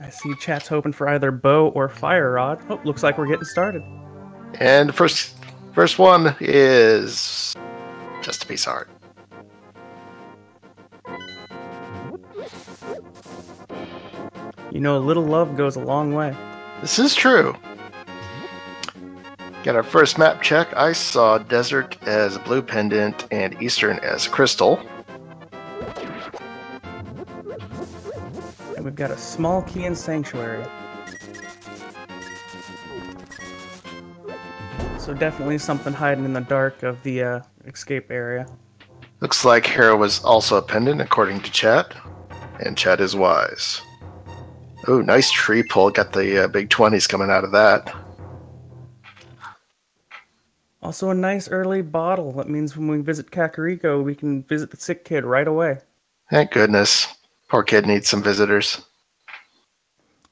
I see chat's hoping for either bow or fire rod. Oh, looks like we're getting started. And the first one is just a piece of art. You know, a little love goes a long way. This is true. Got our first map check. I saw desert as a blue pendant and eastern as crystal. And we've got a small key in sanctuary. So definitely something hiding in the dark of the escape area. Looks like Hera was also a pendant according to chat. And chat is wise. Ooh, nice tree pull. Got the big 20s coming out of that. Also a nice early bottle. That means when we visit Kakariko, we can visit the sick kid right away. Thank goodness. Poor kid needs some visitors.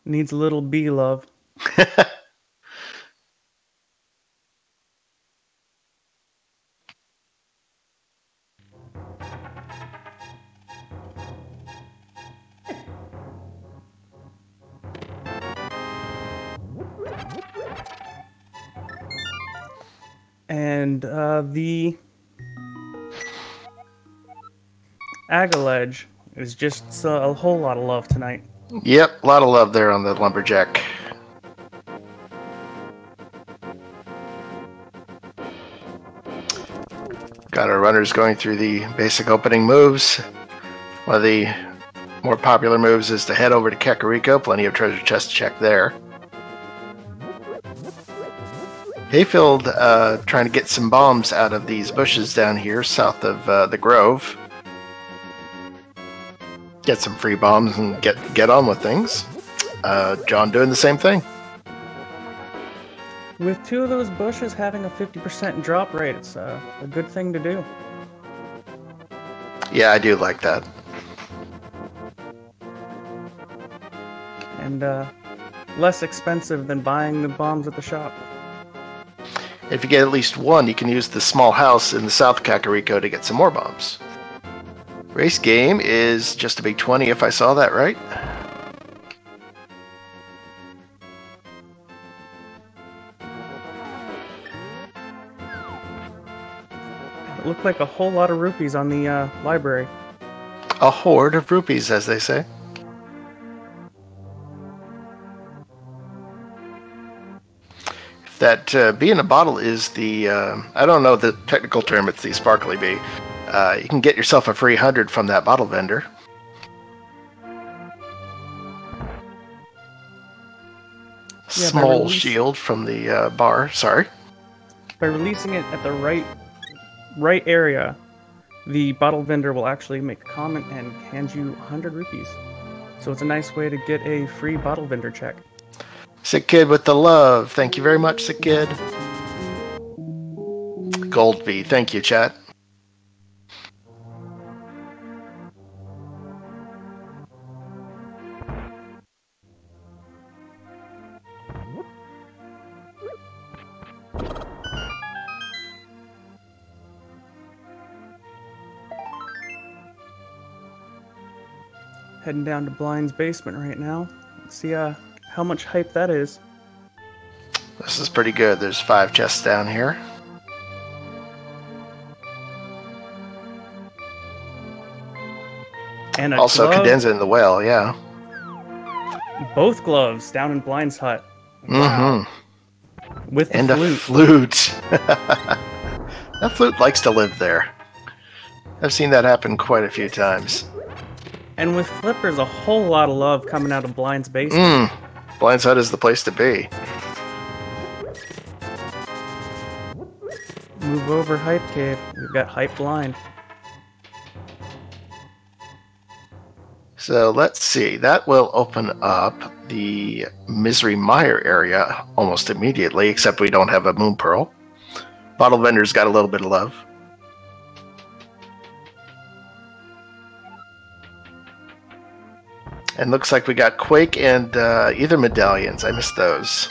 Needs a little bee love. And the Agaledge is just a whole lot of love tonight. Yep, a lot of love there on the lumberjack. Got our runners going through the basic opening moves. One of the more popular moves is to head over to Kakariko. Plenty of treasure chest to check there. Hayfield trying to get some bombs out of these bushes down here south of the grove. Get some free bombs and get on with things. John doing the same thing. With two of those bushes having a 50% drop rate, it's a good thing to do. Yeah, I do like that. And less expensive than buying the bombs at the shop. If you get at least one, you can use the small house in the South Kakariko to get some more bombs. Race game is just a big 20 if I saw that right. It looked like a whole lot of rupees on the library. A horde of rupees, as they say. That bee in a bottle is the, I don't know the technical term, it's the sparkly bee. You can get yourself a free 100 from that bottle vendor. Yeah, Small shield from the bar, sorry. By releasing it at the right area, the bottle vendor will actually make a comment and hand you 100 rupees. So it's a nice way to get a free bottle vendor check. Sick Kid with the love. Thank you very much, Sick Kid. Gold bee. Thank you, chat. Heading down to Blind's basement right now. Let's see how much hype that is. This is pretty good. There's 5 chests down here. And also glove. Cadenza in the well, yeah. Both gloves down in Blind's hut. Wow. With the flute. A flute. That flute likes to live there. I've seen that happen quite a few times. And with flippers, a whole lot of love coming out of Blind's basement. Blind's hut is the place to be. Move over Hype Cave. We've got Hype Blind. So let's see. That will open up the Misery Mire area almost immediately, except we don't have a Moon Pearl. Bottle vendor's got a little bit of love. And looks like we got Quake and Ether medallions. I missed those.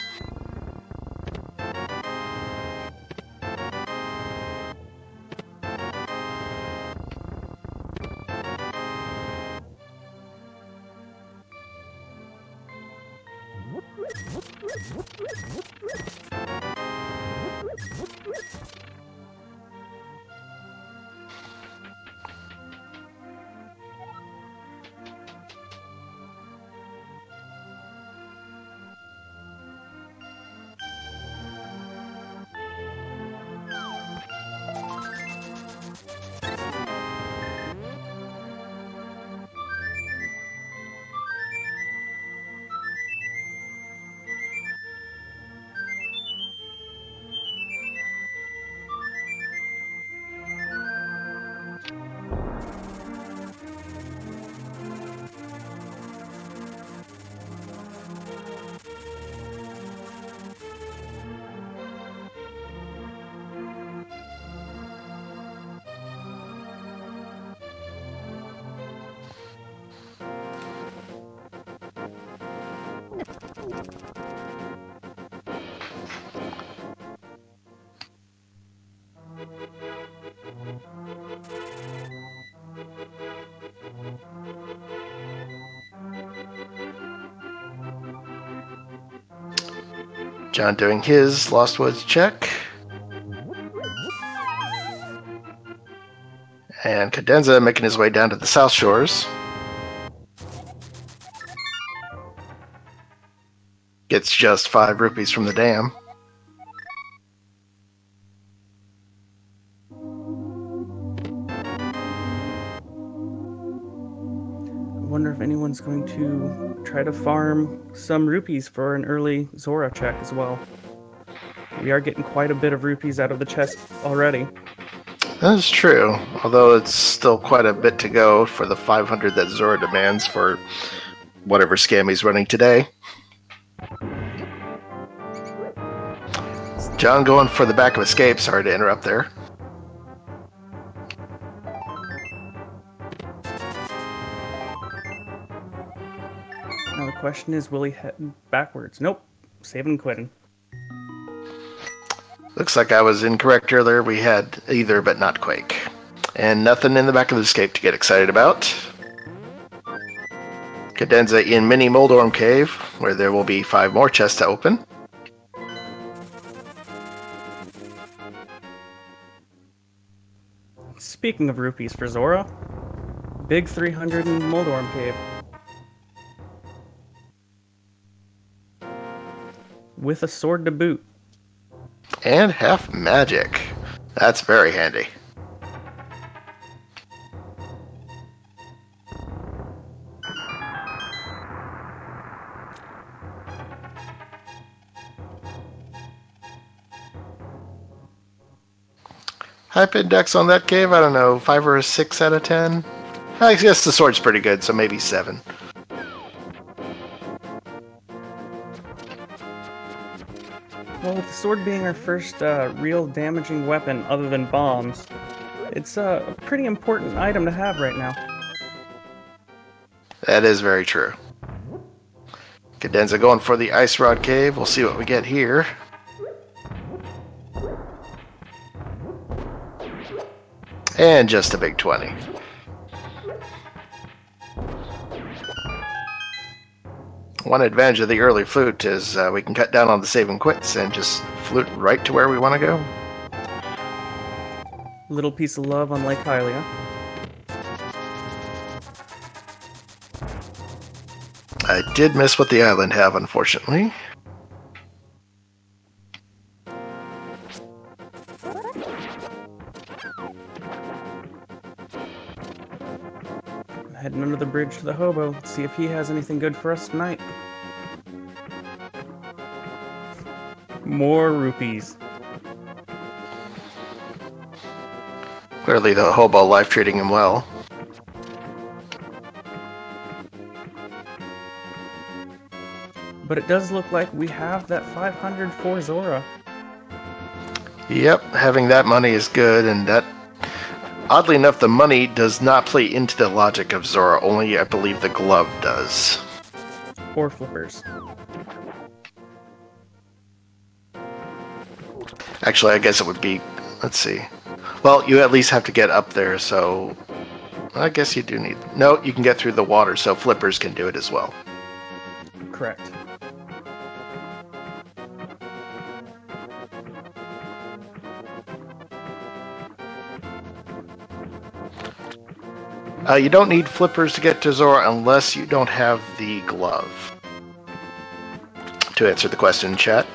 John doing his Lost Woods check. And Cadenza making his way down to the South Shores. Gets just 5 rupees from the dam. I wonder if anyone's going to try to farm some rupees for an early Zora check as well. We are getting quite a bit of rupees out of the chest already. That is true, although it's still quite a bit to go for the 500 that Zora demands for whatever scam he's running today. John going for the back of escape. Sorry to interrupt there. Now the question is, will he head backwards? Nope. Saving and quitting. Looks like I was incorrect earlier. We had either but not Quake. And nothing in the back of the escape to get excited about. Cadenza in Mini Moldorm Cave, where there will be 5 more chests to open. Speaking of rupees for Zora, big 300 in Moldorm Cave. With a sword to boot. And half magic. That's very handy. Hype index on that cave, I don't know, 5 or a 6 out of 10? I guess the sword's pretty good, so maybe 7. Well, with the sword being our first real damaging weapon other than bombs, it's a pretty important item to have right now. That is very true. Cadenza going for the Ice Rod Cave. We'll see what we get here. And just a big 20. One advantage of the early flute is we can cut down on the save and quits and just flute right to where we want to go. Little piece of love on Lake Hylia. I did miss what the island have, unfortunately. Heading under the bridge to the hobo. Let's see if he has anything good for us tonight. More rupees. Clearly the hobo life treating him well. But it does look like we have that 500 for Zora. Yep, having that money is good, and that... Oddly enough, the money does not play into the logic of Zora, only I believe the glove does. Or flippers. Actually, I guess it would be... Let's see. Well, you at least have to get up there, so... I guess you do need... No, you can get through the water, so flippers can do it as well. Correct. You don't need flippers to get to Zora unless you don't have the glove. To answer the question in chat.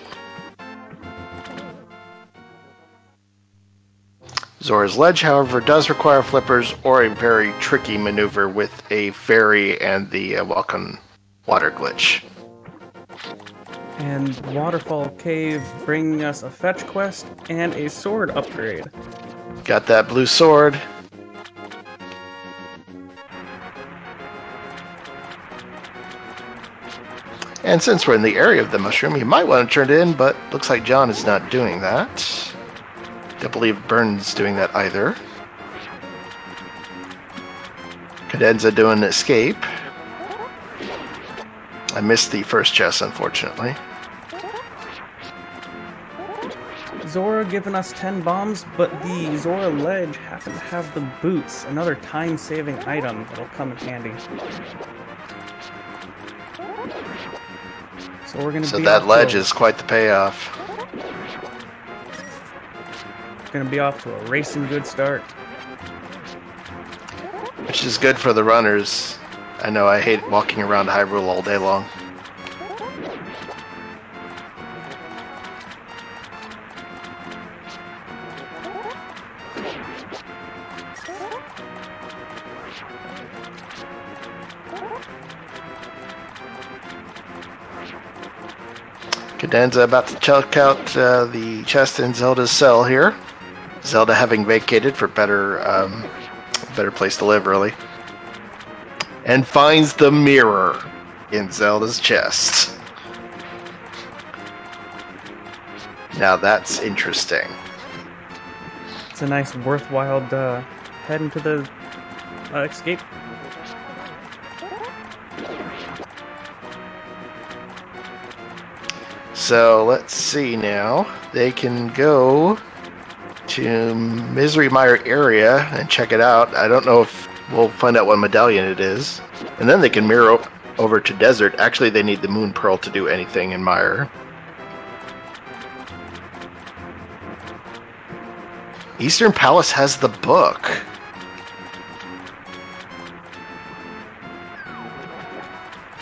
Zora's Ledge, however, does require flippers or a very tricky maneuver with a fairy and the Welcome Water glitch. And Waterfall Cave bringing us a fetch quest and a sword upgrade. Got that blue sword. And since we're in the area of the mushroom, you might want to turn it in, but looks like John is not doing that. Don't believe Burns doing that either. Cadenza doing an escape. I missed the first chest, unfortunately. Zora giving us 10 bombs, but the Zora Ledge happen to have the boots, another time-saving item that'll come in handy. So we're gonna So be that off ledge to is quite the payoff. gonna be off to a racing good start. Which is good for the runners. I know I hate walking around Hyrule all day long. Cadenza about to check out the chest in Zelda's cell here. Zelda having vacated for better place to live, really. And finds the mirror in Zelda's chest. Now that's interesting. It's a nice, worthwhile head into the escape. So let's see now. They can go to Misery Mire area and check it out. I don't know if we'll find out what medallion it is. And then they can mirror over to Desert. Actually, they need the Moon Pearl to do anything in Mire. Eastern Palace has the book.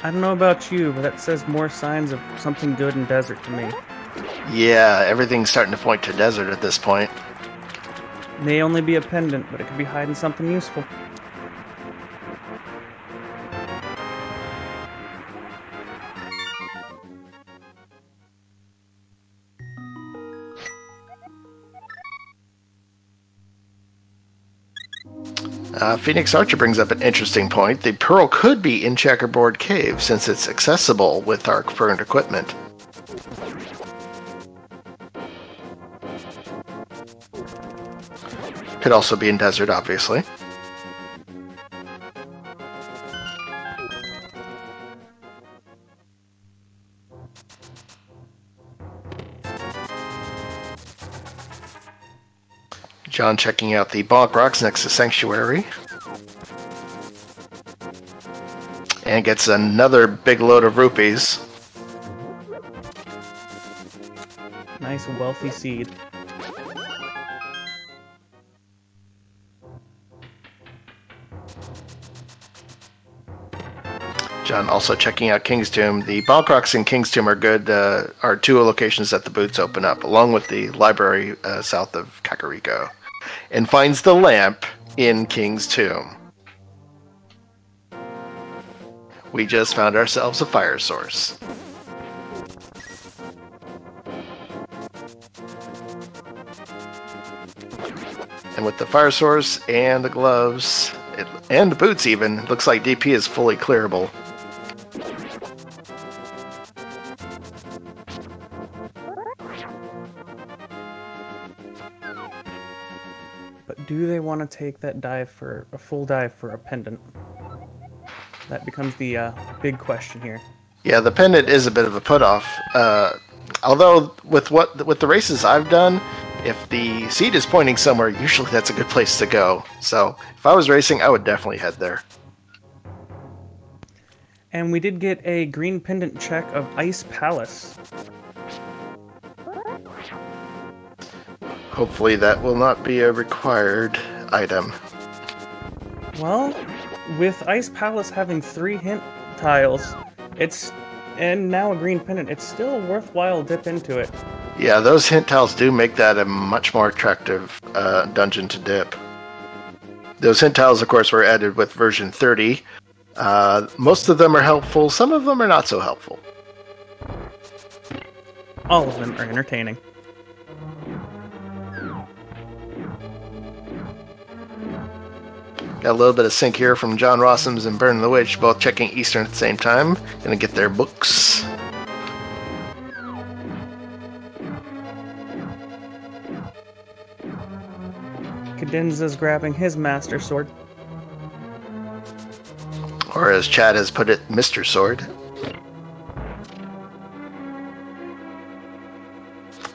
I don't know about you, but that says more signs of something good in Desert to me. Yeah, everything's starting to point to Desert at this point. May only be a pendant, but it could be hiding something useful. Phoenix Archer brings up an interesting point. The Pearl could be in Checkerboard Cave, since it's accessible with our current equipment. Could also be in Desert, obviously. John checking out the Bonk Rocks next to Sanctuary. And gets another big load of rupees. Nice, wealthy seed. John also checking out King's Tomb. The Bonk Rocks in King's Tomb are good, are two locations that the boots open up, along with the library south of Kakariko. And finds the lamp in King's Tomb. We just found ourselves a fire source. And with the fire source and the gloves, and the boots even, it looks like DP is fully clearable. But do they want to take that dive for a full dive for a pendant? That becomes the big question here. Yeah, the pendant is a bit of a put-off. Although with the races I've done, if the seed is pointing somewhere, usually that's a good place to go. So if I was racing, I would definitely head there. And we did get a green pendant check of Ice Palace. Hopefully that will not be a required item. Well, with Ice Palace having 3 hint tiles, and now a green pendant, it's still a worthwhile dip into it. Yeah, those hint tiles do make that a much more attractive dungeon to dip. Those hint tiles, of course, were added with version 30. Most of them are helpful, some of them are not so helpful. All of them are entertaining. Got a little bit of sync here from John Rossums and Burn the Witch, both checking Eastern at the same time. Gonna get their books. Cadenza's grabbing his Master Sword. Or as Chad has put it, Mr. Sword.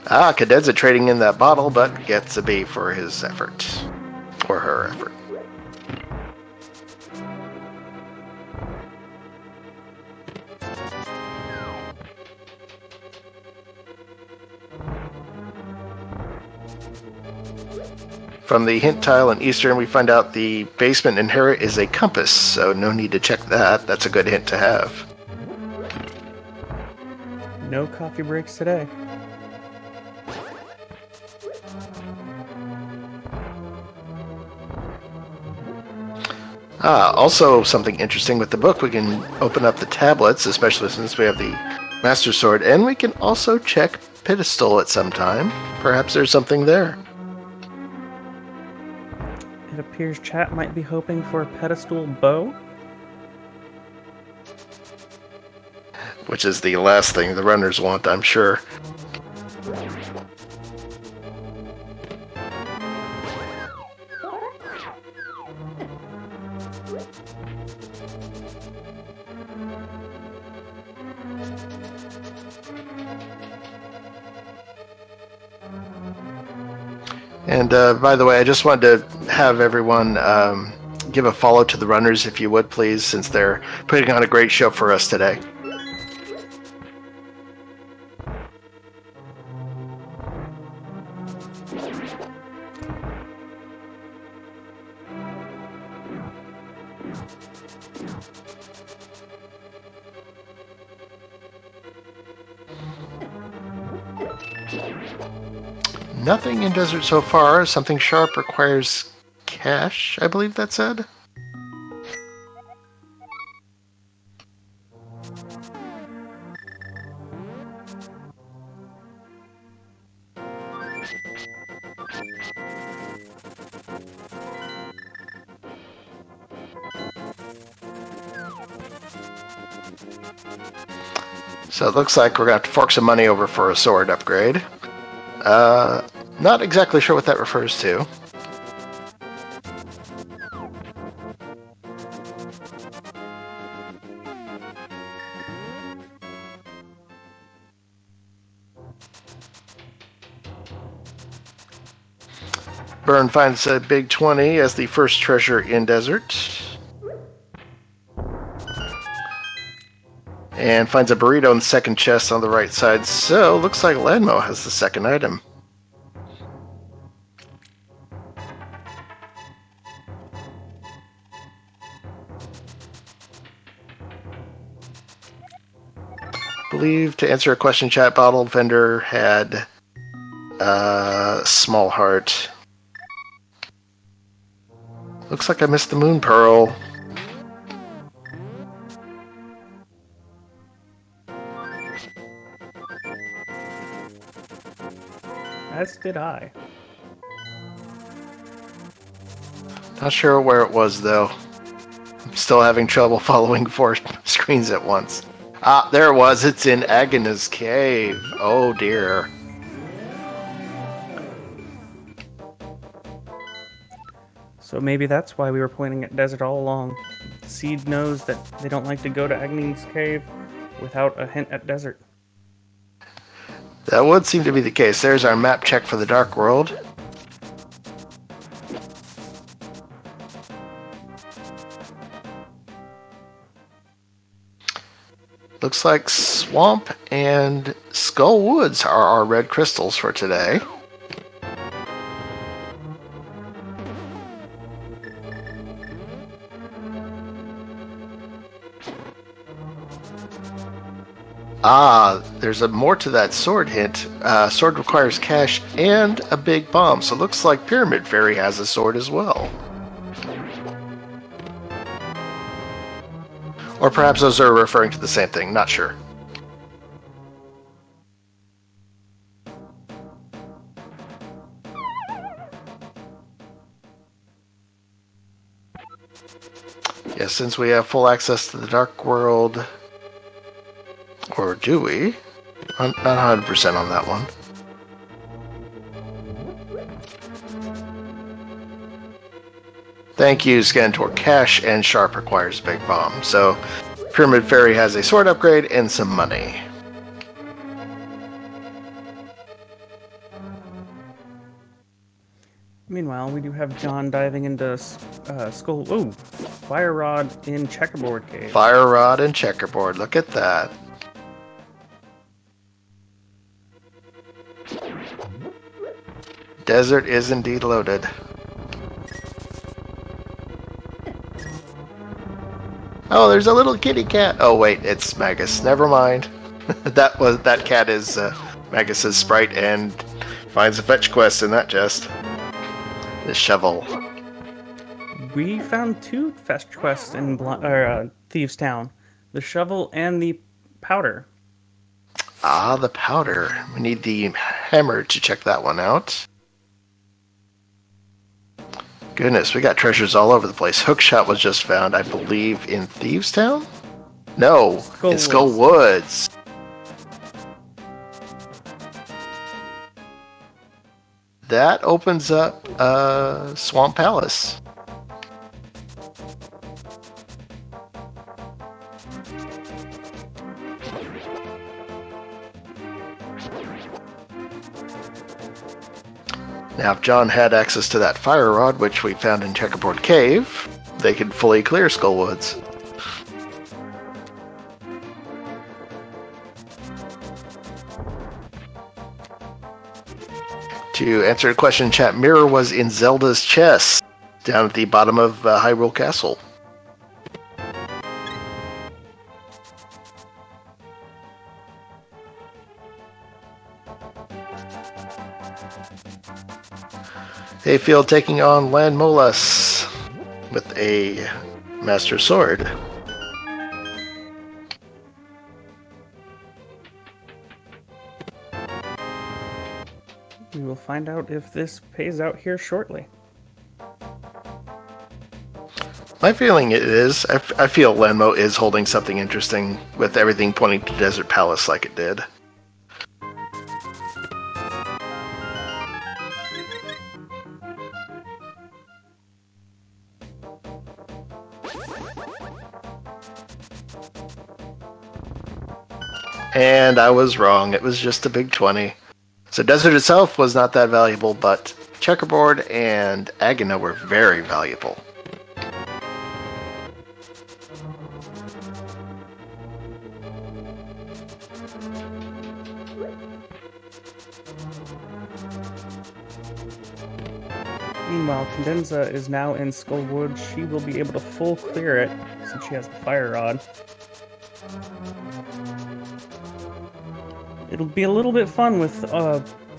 Cadenza trading in that bottle, but gets a B for his effort. Or her effort. From the hint tile in Eastern, we find out the basement inherit is a compass, so no need to check that. That's a good hint to have. No coffee breaks today. Also something interesting with the book, we can open up the tablets, especially since we have the Master Sword, and we can also check Pedestal at some time. Perhaps there's something there. It appears chat might be hoping for a pedestal bow. Which is the last thing the runners want, I'm sure. And by the way, I just wanted to have everyone give a follow to the runners, if you would, please, since they're putting on a great show for us today. Nothing in Desert so far. Something sharp requires cash, I believe that said. So it looks like we're going to have to fork some money over for a sword upgrade. Not exactly sure what that refers to. Burn finds a big 20 as the first treasure in Desert. And finds a burrito in the second chest on the right side, so looks like Lanmo has the second item. I believe, to answer a question chat, Bottle Vendor had Small Heart. Looks like I missed the Moon Pearl. As did I. Not sure where it was, though. I'm still having trouble following 4 screens at once. Ah, there it was. It's in Agana's Cave. Oh, dear. So maybe that's why we were pointing at Desert all along. Seed knows that they don't like to go to Agnes Cave without a hint at Desert. That would seem to be the case. There's our map check for the Dark World. Looks like Swamp and Skull Woods are our red crystals for today. Ah, there's a more to that sword hint. Sword requires cash and a big bomb, so looks like Pyramid Fairy has a sword as well. Or perhaps those are referring to the same thing, not sure. Yes, since we have full access to the Dark World, or do we? Not 100% on that one. Thank you, Scantor. Cash and Sharp requires Big Bomb. So, Pyramid Fairy has a sword upgrade and some money. Meanwhile, we do have John diving into Skull. Ooh, Fire Rod in Checkerboard Cave. Fire Rod and Checkerboard. Look at that. Desert is indeed loaded. Oh, there's a little kitty cat. Oh wait, it's Magus. Never mind. that cat is Magus's sprite and finds a fetch quest in that chest. The shovel. We found 2 fetch quests in Thieves Town. The shovel and the powder. Ah, the powder. We need the hammer to check that one out. Goodness, we got treasures all over the place. Hookshot was just found, I believe, in Thieves Town? No, in Skull Woods. That opens up Swamp Palace. Now, if John had access to that fire rod, which we found in Checkerboard Cave, they could fully clear Skull Woods. To answer the question, chat, Mirror was in Zelda's chest, down at the bottom of Hyrule Castle. Hayfield taking on Landmolas with a Master Sword. We will find out if this pays out here shortly. My feeling it is. I feel Landmo is holding something interesting with everything pointing to Desert Palace like it did. And I was wrong. It was just a big 20. So Desert itself was not that valuable, but Checkerboard and Agana were very valuable. Meanwhile, Cadenza is now in Skullwood. She will be able to full clear it since she has the fire rod. It'll be a little bit fun with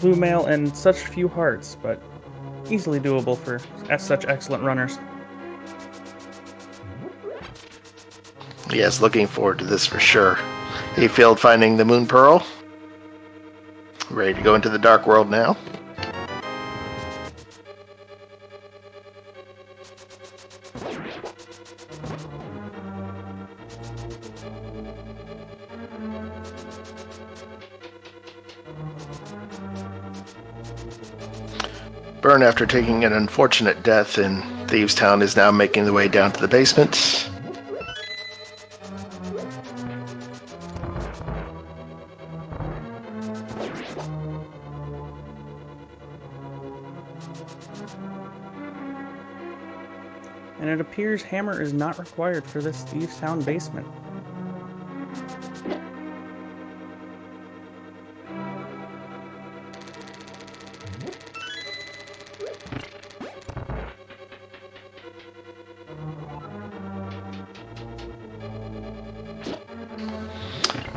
blue mail and such few hearts, but easily doable for such excellent runners. Yes, looking forward to this for sure. Hayfield finding the Moon Pearl. Ready to go into the Dark World now. Burn, after taking an unfortunate death in Thieves Town, is now making the way down to the basement. And it appears hammer is not required for this Thieves Town basement.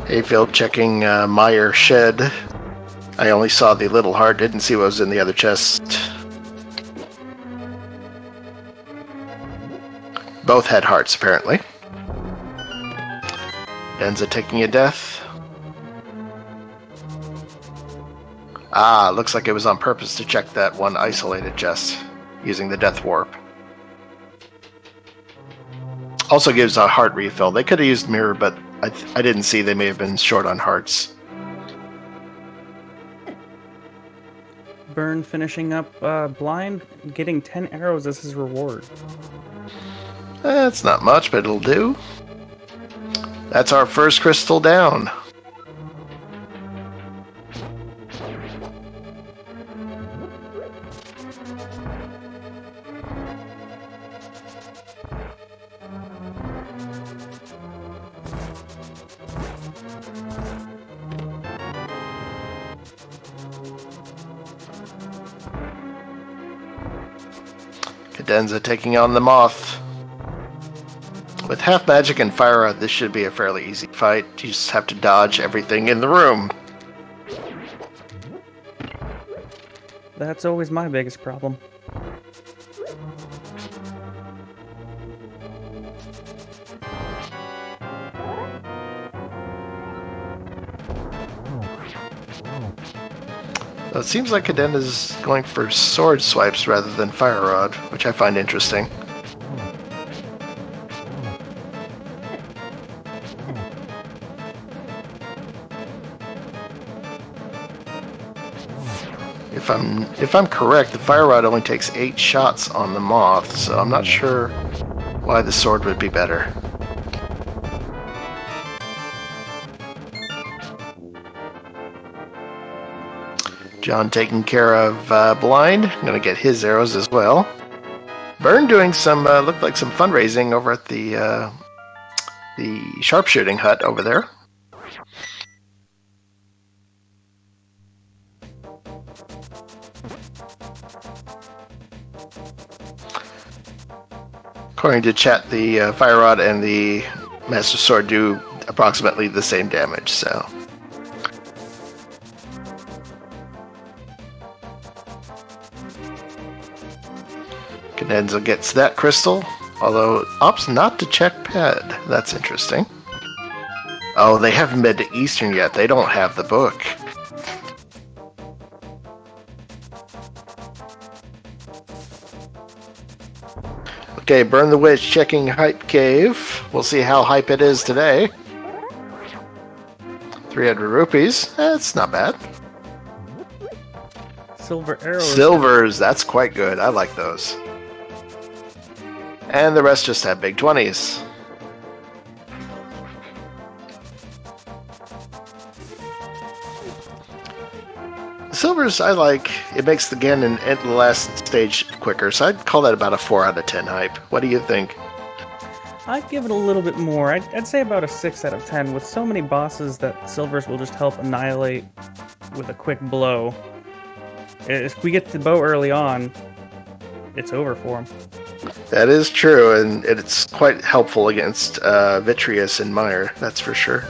Hayfield checking Meyer shed. I only saw the little heart, didn't see what was in the other chest. Both had hearts, apparently. Denza taking a death. Ah, looks like it was on purpose to check that one isolated chest using the death warp. Also gives a heart refill. They could have used mirror, but I didn't see. They may have been short on hearts. Burn finishing up blind, getting 10 arrows as his reward. That's not much, but it'll do. That's our first crystal down. Cadenza taking on the moth. With half magic and fire rod, this should be a fairly easy fight. You just have to dodge everything in the room. That's always my biggest problem. It seems like Cadenza's going for sword swipes rather than fire rod, which I find interesting. If I'm correct, the fire rod only takes 8 shots on the moth, so I'm not sure why the sword would be better. John taking care of Blind. I'm gonna get his arrows as well. Burn doing some looked like some fundraising over at the sharpshooting hut over there. According to chat, the fire rod and the master sword do approximately the same damage. So. Cadenza gets that crystal, although opts not to check ped. That's interesting. Oh, they haven't been to Eastern yet. They don't have the book. Okay, Burn the Witch checking Hype Cave. We'll see how hype it is today. 300 rupees. That's not bad. Silver arrows. Silvers, that's quite good. I like those. And the rest just have big 20s. Silvers, I like. It makes the Ganon at the last stage quicker, so I'd call that about a 4 out of 10 hype. What do you think? I'd give it a little bit more. I'd say about a 6 out of 10. With so many bosses that Silvers will just help annihilate with a quick blow. If we get the bow early on, it's over for him. That is true, and it's quite helpful against Vitreous and Meyer, that's for sure.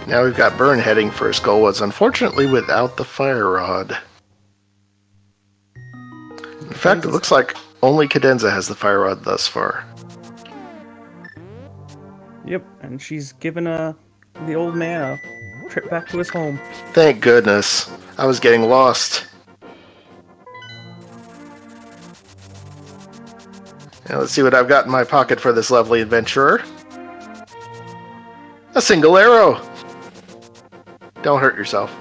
Now we've got Burn heading for his goal, was unfortunately without the fire rod. In fact, it looks like only Cadenza has the fire rod thus far. Yep, and she's given the old man a trip back to his home. Thank goodness. I was getting lost. Now let's see what I've got in my pocket for this lovely adventurer. A single arrow! Don't hurt yourself.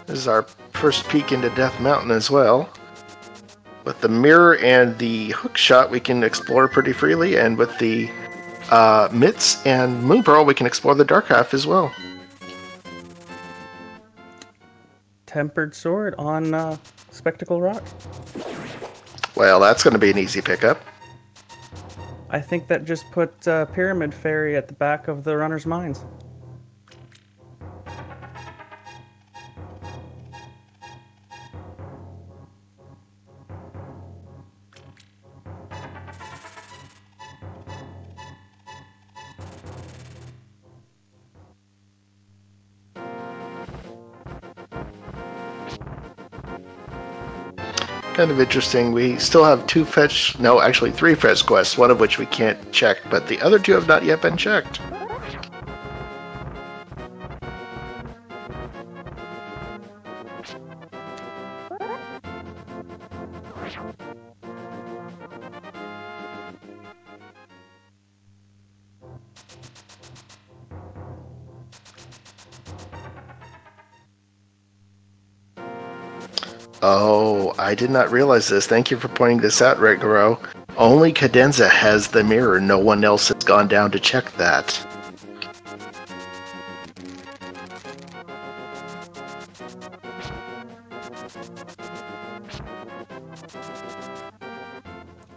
This is our first peek into Death Mountain as well. With the mirror and the hook shot, we can explore pretty freely, and with the mitts and moon pearl, we can explore the dark half as well. Tempered Sword on Spectacle Rock. Well, that's going to be an easy pickup. I think that just put Pyramid Fairy at the back of the runner's minds. Kind of interesting. We still have three fetch quests, one of which we can't check, but the other two have not yet been checked. Oh, I did not realize this. Thank you for pointing this out, Regaro. Only Cadenza has the mirror. No one else has gone down to check that.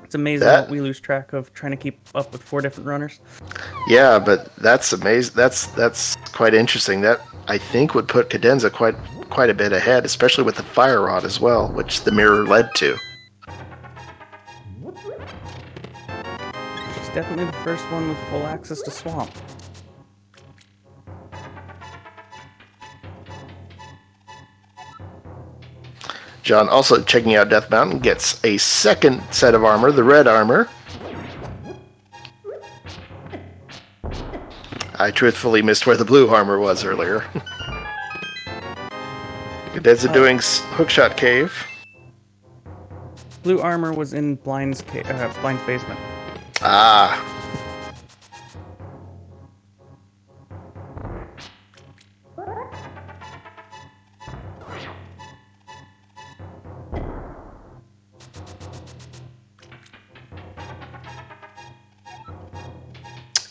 It's amazing that we lose track of trying to keep up with 4 different runners. Yeah, but that's amazing. That's quite interesting. That, I think, would put Cadenza quite a bit ahead, especially with the fire rod as well, which the mirror led to. She's definitely the first one with full access to Swamp. John, also checking out Death Mountain, gets a second set of armor, the red armor. I truthfully missed where the blue armor was earlier. Cadenza doing Hookshot Cave. Blue armor was in Blind's basement. Ah.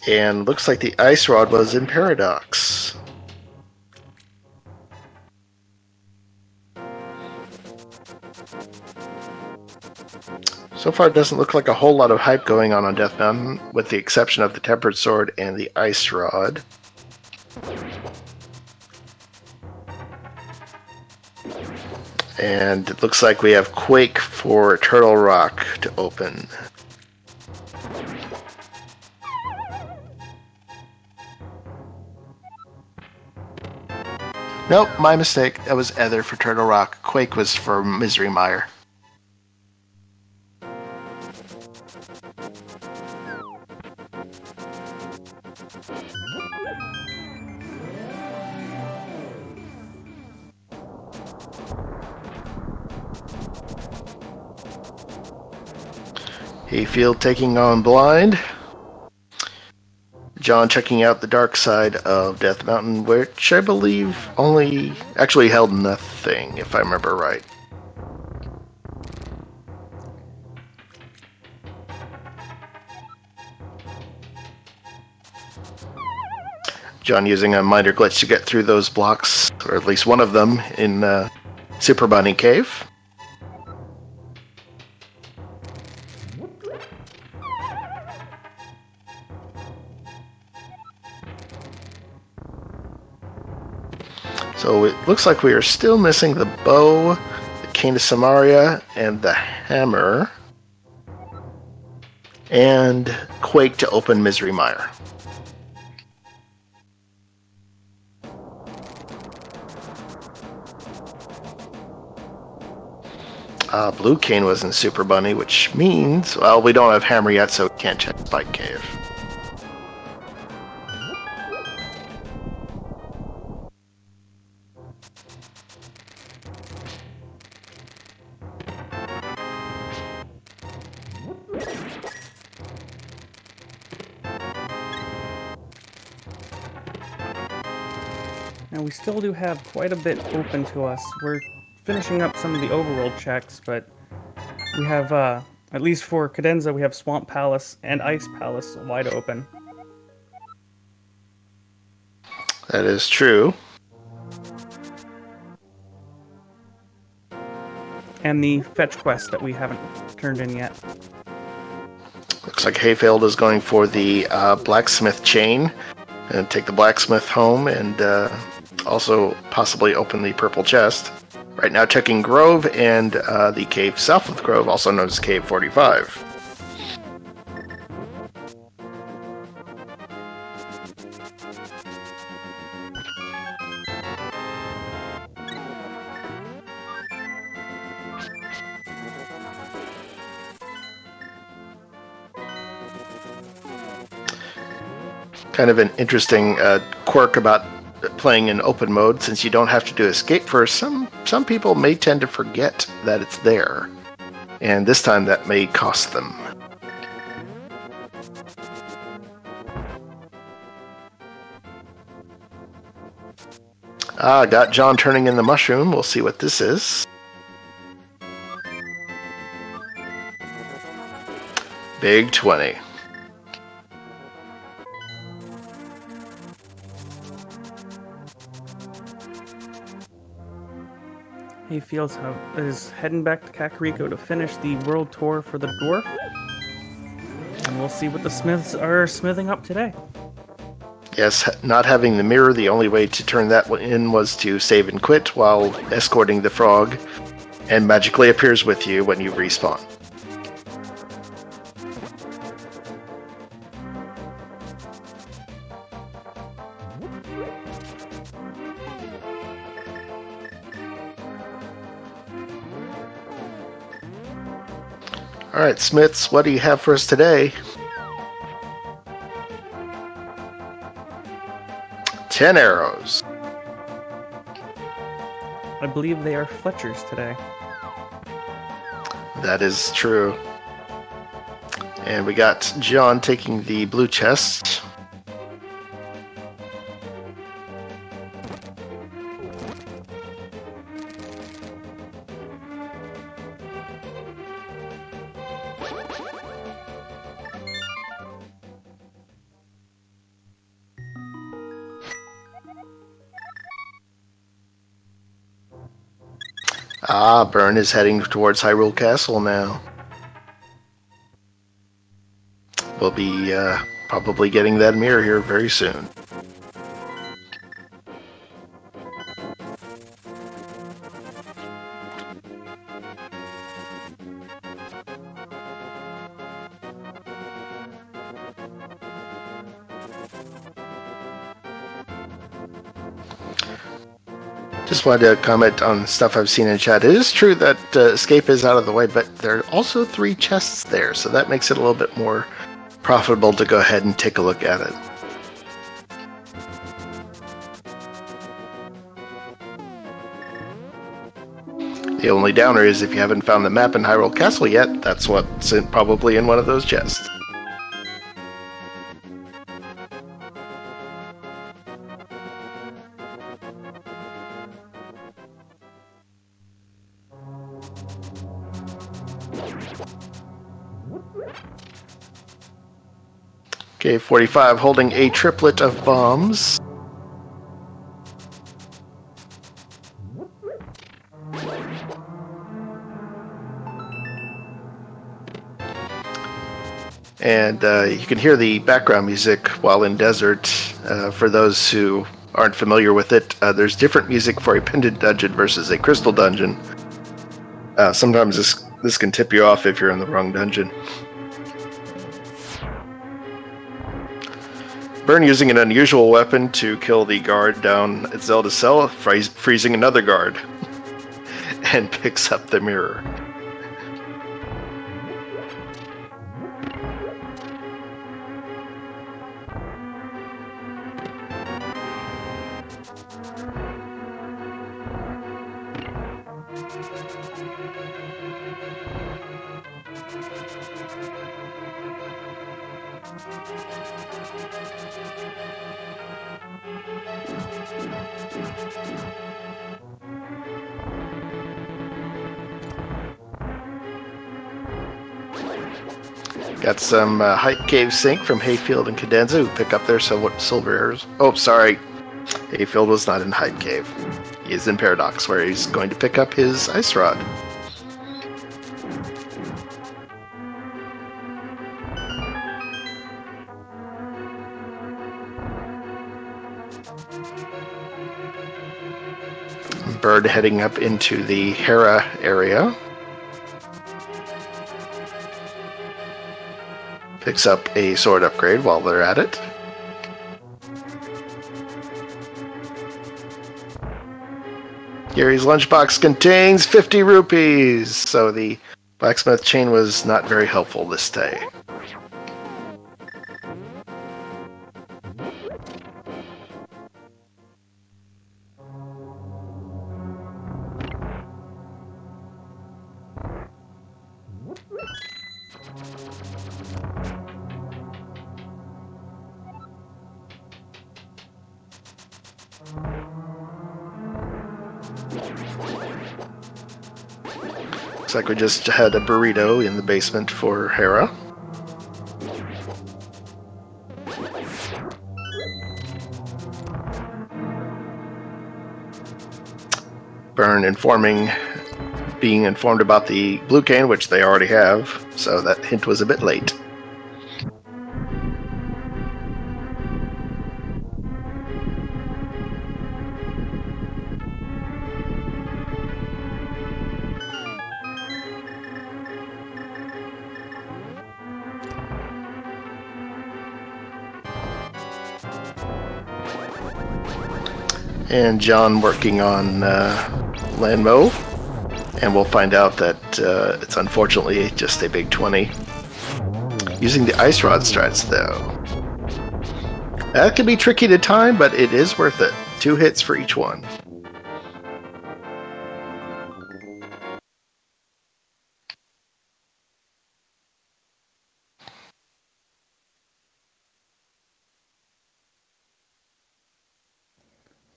And looks like the ice rod was in Paradox. So far, it doesn't look like a whole lot of hype going on Death Mountain, with the exception of the Tempered Sword and the Ice Rod. And it looks like we have Quake for Turtle Rock to open. Nope, my mistake. That was Ether for Turtle Rock. Quake was for Misery Mire. Hayfield taking on Blind. John checking out the dark side of Death Mountain, which I believe only actually held nothing, if I remember right. John using a minor glitch to get through those blocks, or at least one of them, in Super Bunny Cave. So it looks like we are still missing the bow, the cane of Samaria, and the hammer. And Quake to open Misery Mire. Blue cane was in Super Bunny, which means, well, we don't have hammer yet, so we can't check Spike Cave. Now we still do have quite a bit open to us. We're finishing up some of the overworld checks, but we have, at least for Cadenza, we have Swamp Palace and Ice Palace wide open. That is true. and the fetch quest that we haven't turned in yet. Looks like Hayfield is going for the blacksmith chain and take the blacksmith home and also possibly open the purple chest. Right now checking Grove and the cave south of the Grove, also known as Cave 45. Kind of an interesting quirk about playing in open mode, since you don't have to do escape first. Some people may tend to forget that it's there, and this time that may cost them. Got John turning in the mushroom. We'll see what this is. Big 20. Hayfield is heading back to Kakariko to finish the world tour for the dwarf. And we'll see what the smiths are smithing up today. Yes, not having the mirror, the only way to turn that in was to save and quit while escorting the frog, and magically appears with you when you respawn. Alright, Smiths, what do you have for us today? 10 arrows. I believe they are Fletchers today. That is true. And we got John taking the blue chest. Byrne is heading towards Hyrule Castle now. We'll be probably getting that mirror here very soon. Just wanted to comment on stuff I've seen in chat. It is true that escape is out of the way, but there are also 3 chests there, so that makes it a little bit more profitable to go ahead and take a look at it. The only downer is if you haven't found the map in Hyrule Castle yet, that's what's probably in one of those chests. Okay, 45 holding a triplet of bombs. And you can hear the background music while in desert. For those who aren't familiar with it, there's different music for a pendant dungeon versus a crystal dungeon. Sometimes this can tip you off if you're in the wrong dungeon. Byrne using an unusual weapon to kill the guard down at Zelda's cell, freezing another guard, and picks up the mirror. Got some Hype Cave Sync from Hayfield and Cadenza, who pick up their silver arrows. Oh, sorry. Hayfield was not in Hype Cave. He is in Paradox, where he's going to pick up his Ice Rod. Bird heading up into the Hera area. Picks up a sword upgrade while they're at it. Gary's lunchbox contains 50 rupees, so the blacksmith chain was not very helpful this day. Looks like we just had a burrito in the basement for Hera. Burn being informed about the blue cane, which they already have, so that hint was a bit late. And John working on Landmo, and we'll find out that it's unfortunately just a big 20. Using the ice rod strats though. That can be tricky to time, but it is worth it. 2 hits for each one.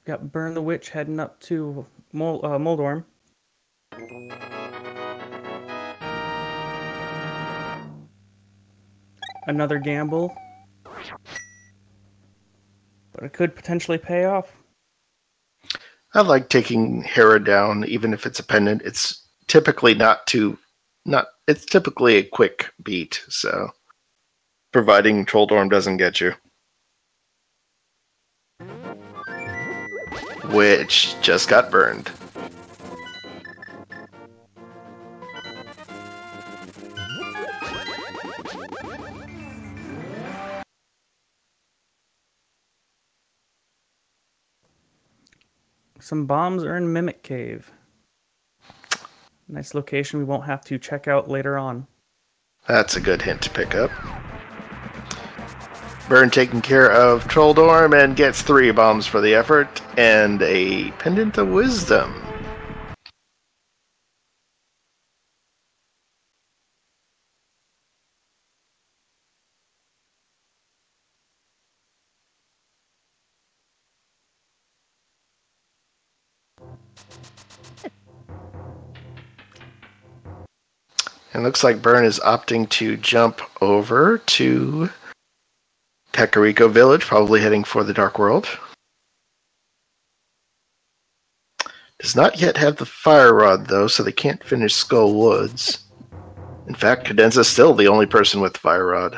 Got Burn the Witch heading up to Moldorm. Another gamble. But it could potentially pay off. I like taking Hera down, even if it's a pendant. It's typically it's typically a quick beat, so providing Trolldorm doesn't get you. Which just got burned. Some bombs are in Mimic Cave. Nice location we won't have to check out later on. That's a good hint to pick up. Burn taking care of Trolldorm and gets 3 bombs for the effort and a Pendant of Wisdom. And looks like Burn is opting to jump over to Kakariko Village, probably heading for the Dark World. Does not yet have the Fire Rod, though, so they can't finish Skull Woods. In fact, Cadenza's still the only person with Fire Rod.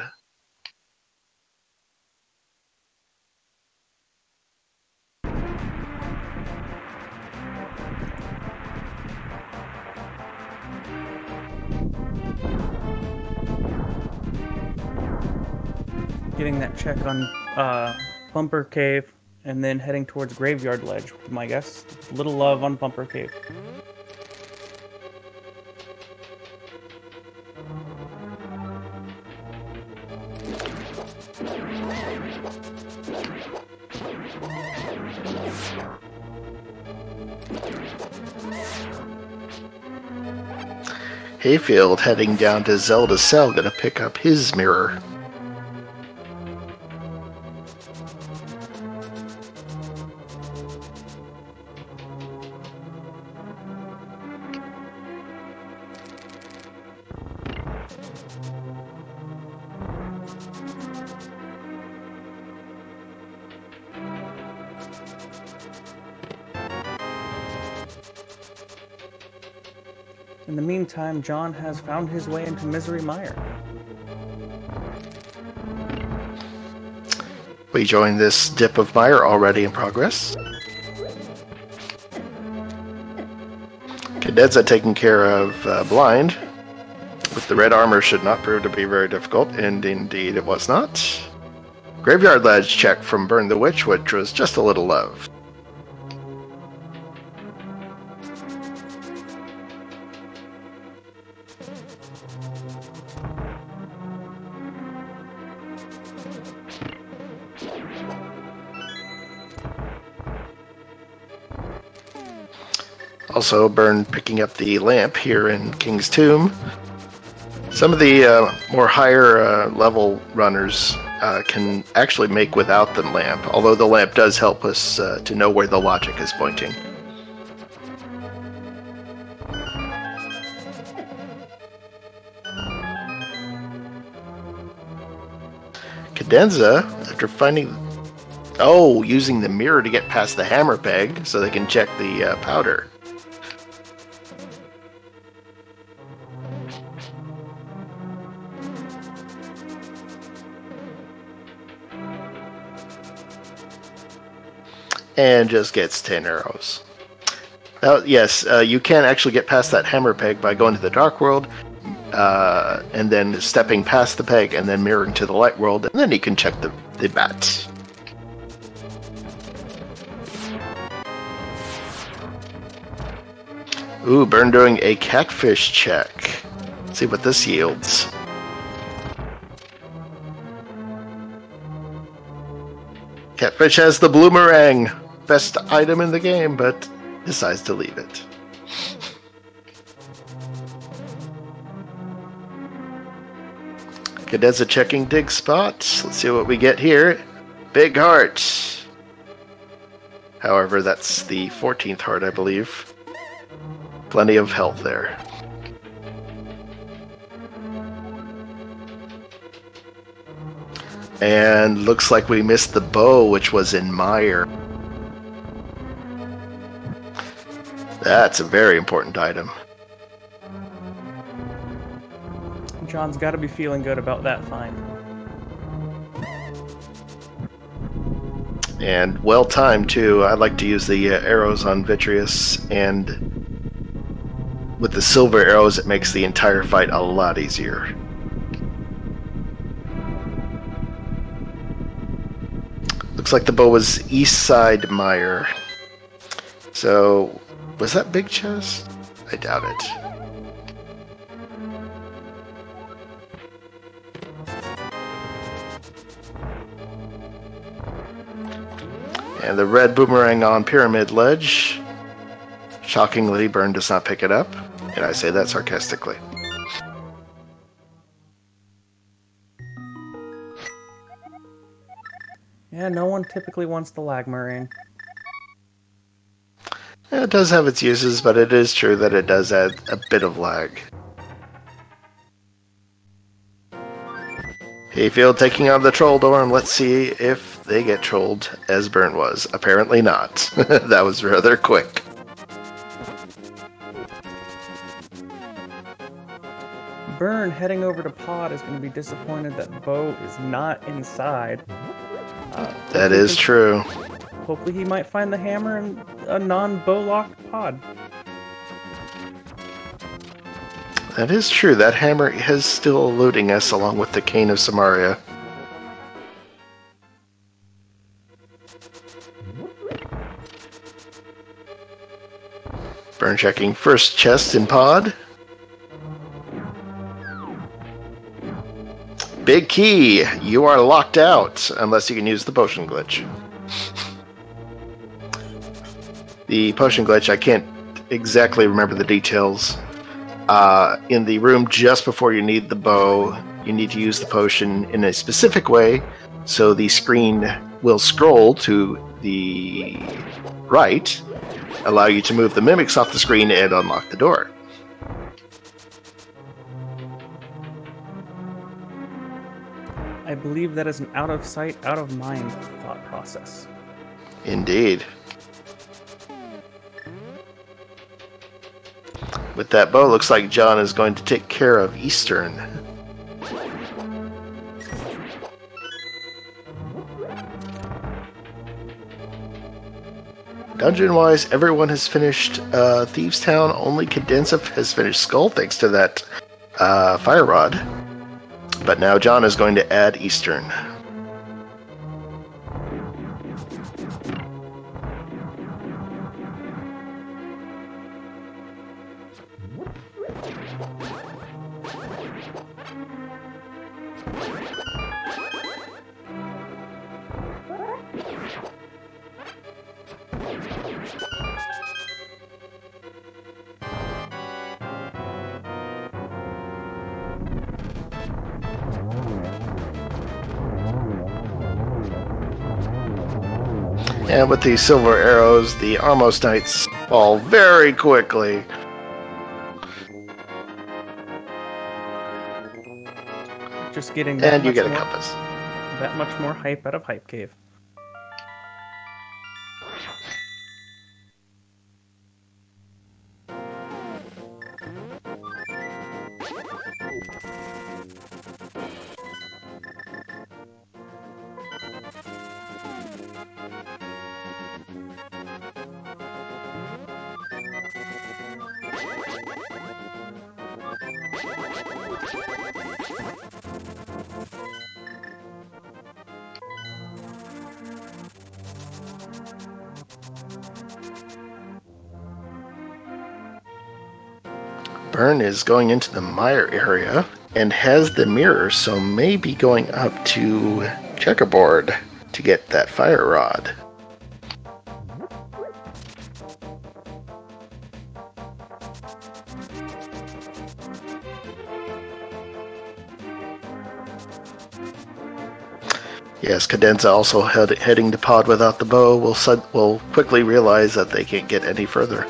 Getting that check on Bumper Cave, and then heading towards Graveyard Ledge, my guess. Little love on Bumper Cave. Hayfield heading down to Zelda's cell, gonna pick up his mirror. In the meantime, John has found his way into Misery Mire. We join this dip of mire already in progress. Cadenza taking care of Blind. With the red armor should not prove to be very difficult, and indeed it was not. Graveyard Ledge check from Burn the Witch, which was just a little love. Also, Burn picking up the lamp here in King's Tomb. Some of the more higher level runners can actually make without the lamp, although the lamp does help us to know where the logic is pointing. Cadenza, after finding... Oh, using the mirror to get past the hammer peg so they can check the powder. And just gets 10 arrows. Yes, you can actually get past that hammer peg by going to the Dark World, and then stepping past the peg, and then mirroring to the Light World, and then you can check the bats. Ooh, Burn doing a catfish check. Let's see what this yields. Catfish has the bloomerang. Best item in the game, but decides to leave it. Cadenza checking dig spots. Let's see what we get here. Big heart. However, that's the 14th heart, I believe. Plenty of health there. And looks like we missed the bow, which was in Mire. That's a very important item. John's got to be feeling good about that find. And well timed too. I like to use the arrows on Vitreous, and with the silver arrows it makes the entire fight a lot easier. Looks like the bow was East Side Mire. So, was that big chest? I doubt it. And the red boomerang on Pyramid Ledge. Shockingly, Burn does not pick it up, and I say that sarcastically. Yeah, no one typically wants the lag marine. It does have its uses, but it is true that it does add a bit of lag. Hayfield taking on the Troll Dorm. Let's see if they get trolled as Burn was. Apparently not. That was rather quick. Burn heading over to Pod is going to be disappointed that Bo is not inside. That is true. Hopefully he might find the hammer in a non-bow locked Pod. That is true. That hammer is still eluding us along with the Cane of Samaria. Burn checking first chest in Pod. Big key! You are locked out, unless you can use the potion glitch. The potion glitch, I can't exactly remember the details. In the room just before you need the bow, you need to use the potion in a specific way, so the screen will scroll to the right, allow you to move the mimics off the screen and unlock the door. I believe that is an out of sight, out of mind thought process. Indeed. With that bow, looks like John is going to take care of Eastern. Dungeon-wise, everyone has finished Thieves Town. Only Cadenza has finished Skull, thanks to that Fire Rod. But now John is going to add Eastern. And with these silver arrows, the Armos Knights fall very quickly. Just getting that and you get a more, compass. That much more hype out of Hype Cave. Burn is going into the mire area and has the mirror, so maybe going up to Checkerboard to get that fire rod. Yes, Cadenza also heading to Pod without the bow will quickly realize that they can't get any further.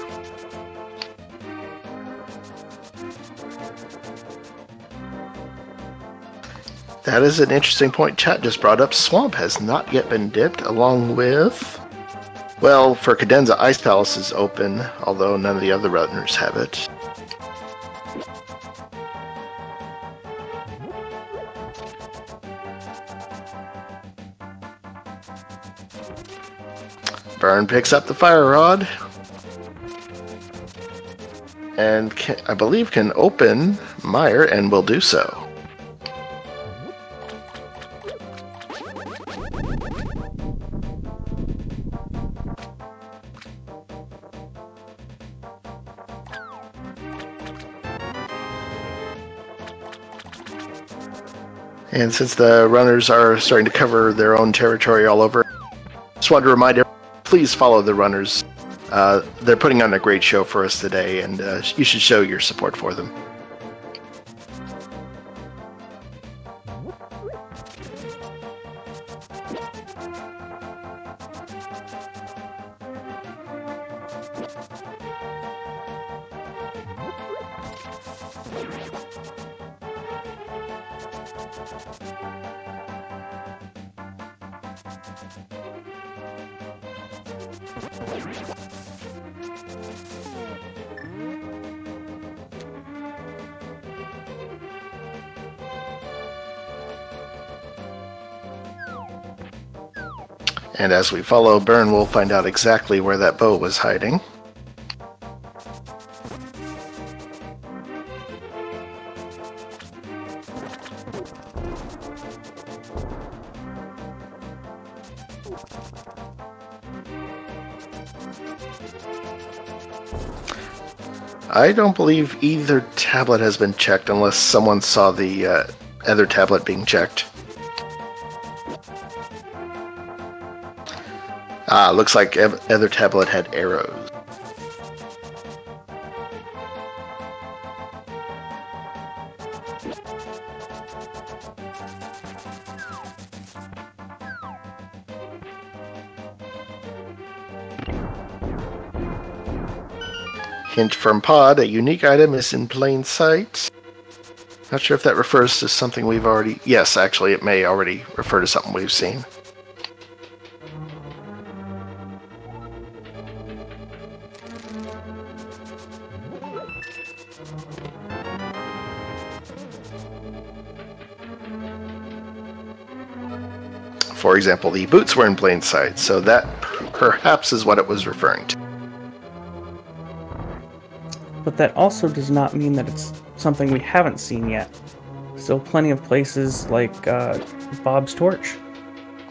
That is an interesting point chat just brought up. Swamp has not yet been dipped, along with... Well, for Cadenza, Ice Palace is open, although none of the other runners have it. Burn picks up the fire rod. And I believe can open Mire and will do so. And since the runners are starting to cover their own territory all over, just wanted to remind everyone, please follow the runners. They're putting on a great show for us today, and you should show your support for them. And as we follow Burn, we'll find out exactly where that bow was hiding. I don't believe either tablet has been checked unless someone saw the other tablet being checked. Looks like other tablet had arrows. Hint from Pod, a unique item is in plain sight. Not sure if that refers to something we've already... Yes, actually, it may already refer to something we've seen. For example, the boots were in plain sight, so that perhaps is what it was referring to. But that also does not mean that it's something we haven't seen yet. Still plenty of places like Bob's Torch.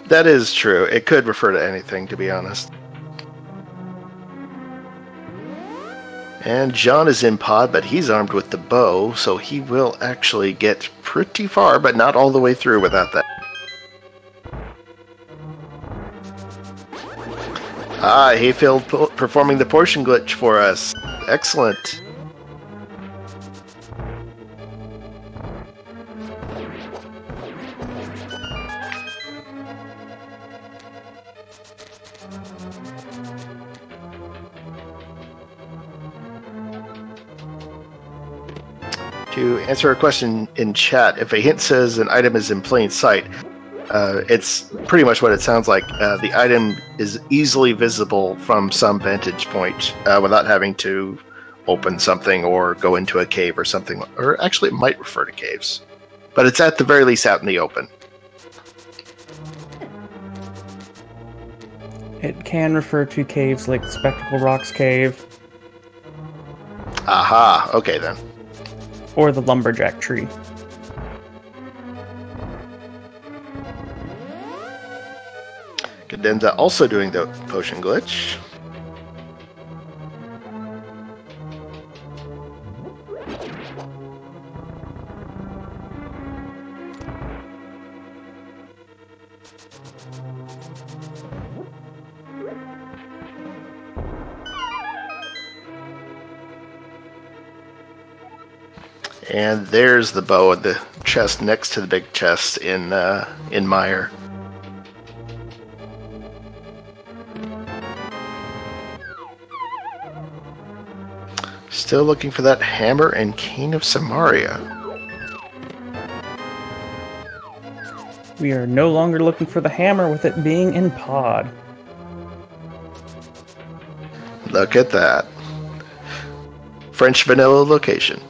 That is true. It could refer to anything, to be honest. And John is in pod, but he's armed with the bow, so he will actually get pretty far, but not all the way through without that. Ah, he failed performing the portion glitch for us. Excellent. To answer a question in chat, if a hint says an item is in plain sight, it's pretty much what it sounds like. The item is easily visible from some vantage point without having to open something or go into a cave or something. Or actually, it might refer to caves. But it's at the very least out in the open. It can refer to caves like Spectacle Rocks Cave. Aha, okay then. Or the Lumberjack Tree. Cadenza also doing the potion glitch. And there's the bow at the chest next to the big chest in Mire. Still looking for that hammer and cane of Samaria. We are no longer looking for the hammer with it being in pod. Look at that. French vanilla location.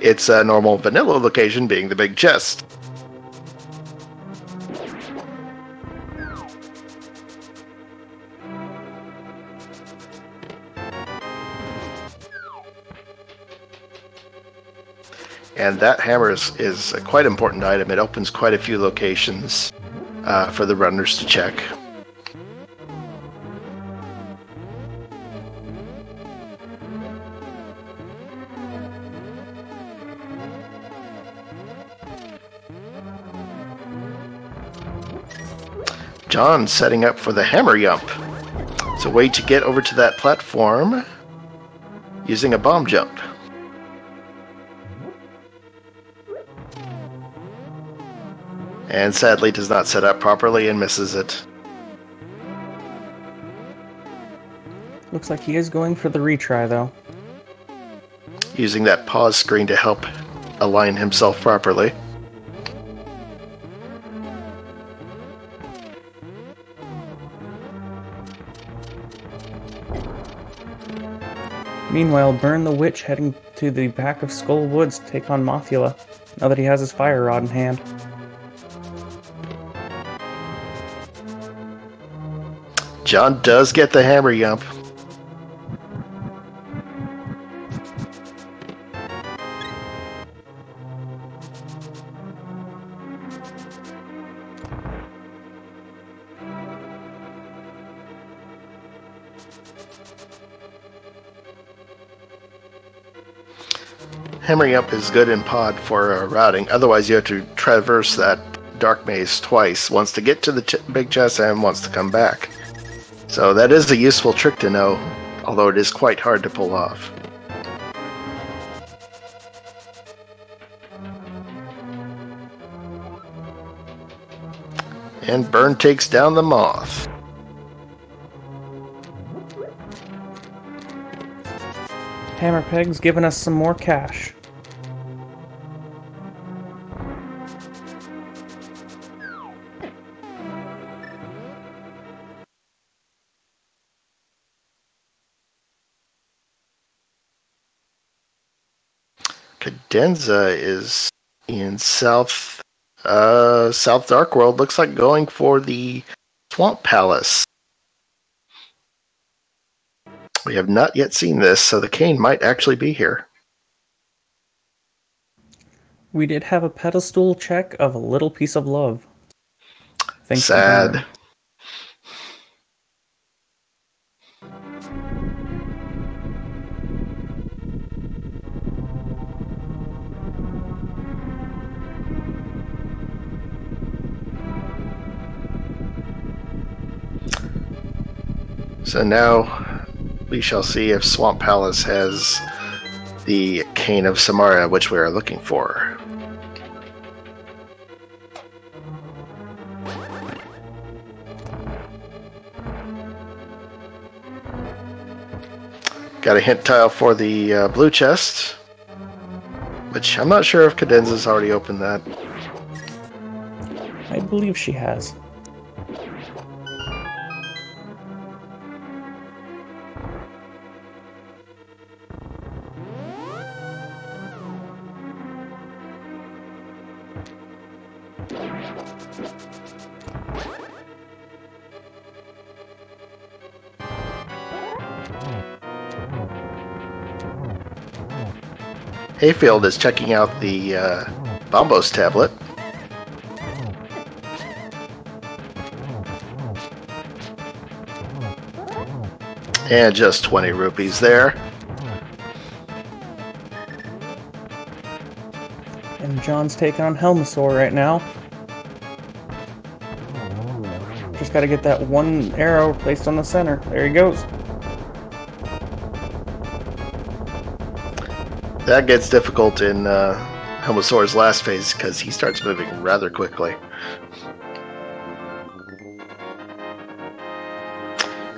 It's a normal vanilla location being the big chest. And that hammer is a quite important item. It opens quite a few locations for the runners to check. John setting up for the hammer jump. It's a way to get over to that platform using a bomb jump. And sadly does not set up properly and misses it. Looks like he is going for the retry though. Using that pause screen to help align himself properly. Meanwhile, Burn the Witch heading to the back of Skull Woods to take on Mothula, now that he has his fire rod in hand. John does get the hammer jump. Hammering up is good in pod for routing. Otherwise, you have to traverse that dark maze twice. Once to get to the big chest and once to come back. So that is a useful trick to know, although it is quite hard to pull off. And Burn takes down the moth. Hammerpeg's giving us some more cash. Cadenza is in South Dark World. Looks like going for the Swamp Palace. We have not yet seen this, so the cane might actually be here. We did have a pedestal check of a little piece of love. Thanks to Sad. Ganon. So now we shall see if Swamp Palace has the Cane of Samara, which we are looking for. Got a hint tile for the blue chest, which I'm not sure if Cadenza's already opened that. I believe she has. Hayfield is checking out the Bombos tablet. And just 20 rupees there. And John's taking on Helmasaur right now. Just gotta get that one arrow placed on the center. There he goes. That gets difficult in Helmasaur's last phase because he starts moving rather quickly.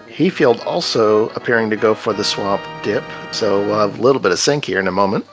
Hayfield also appearing to go for the swamp dip, so we'll have a little bit of sync here in a moment.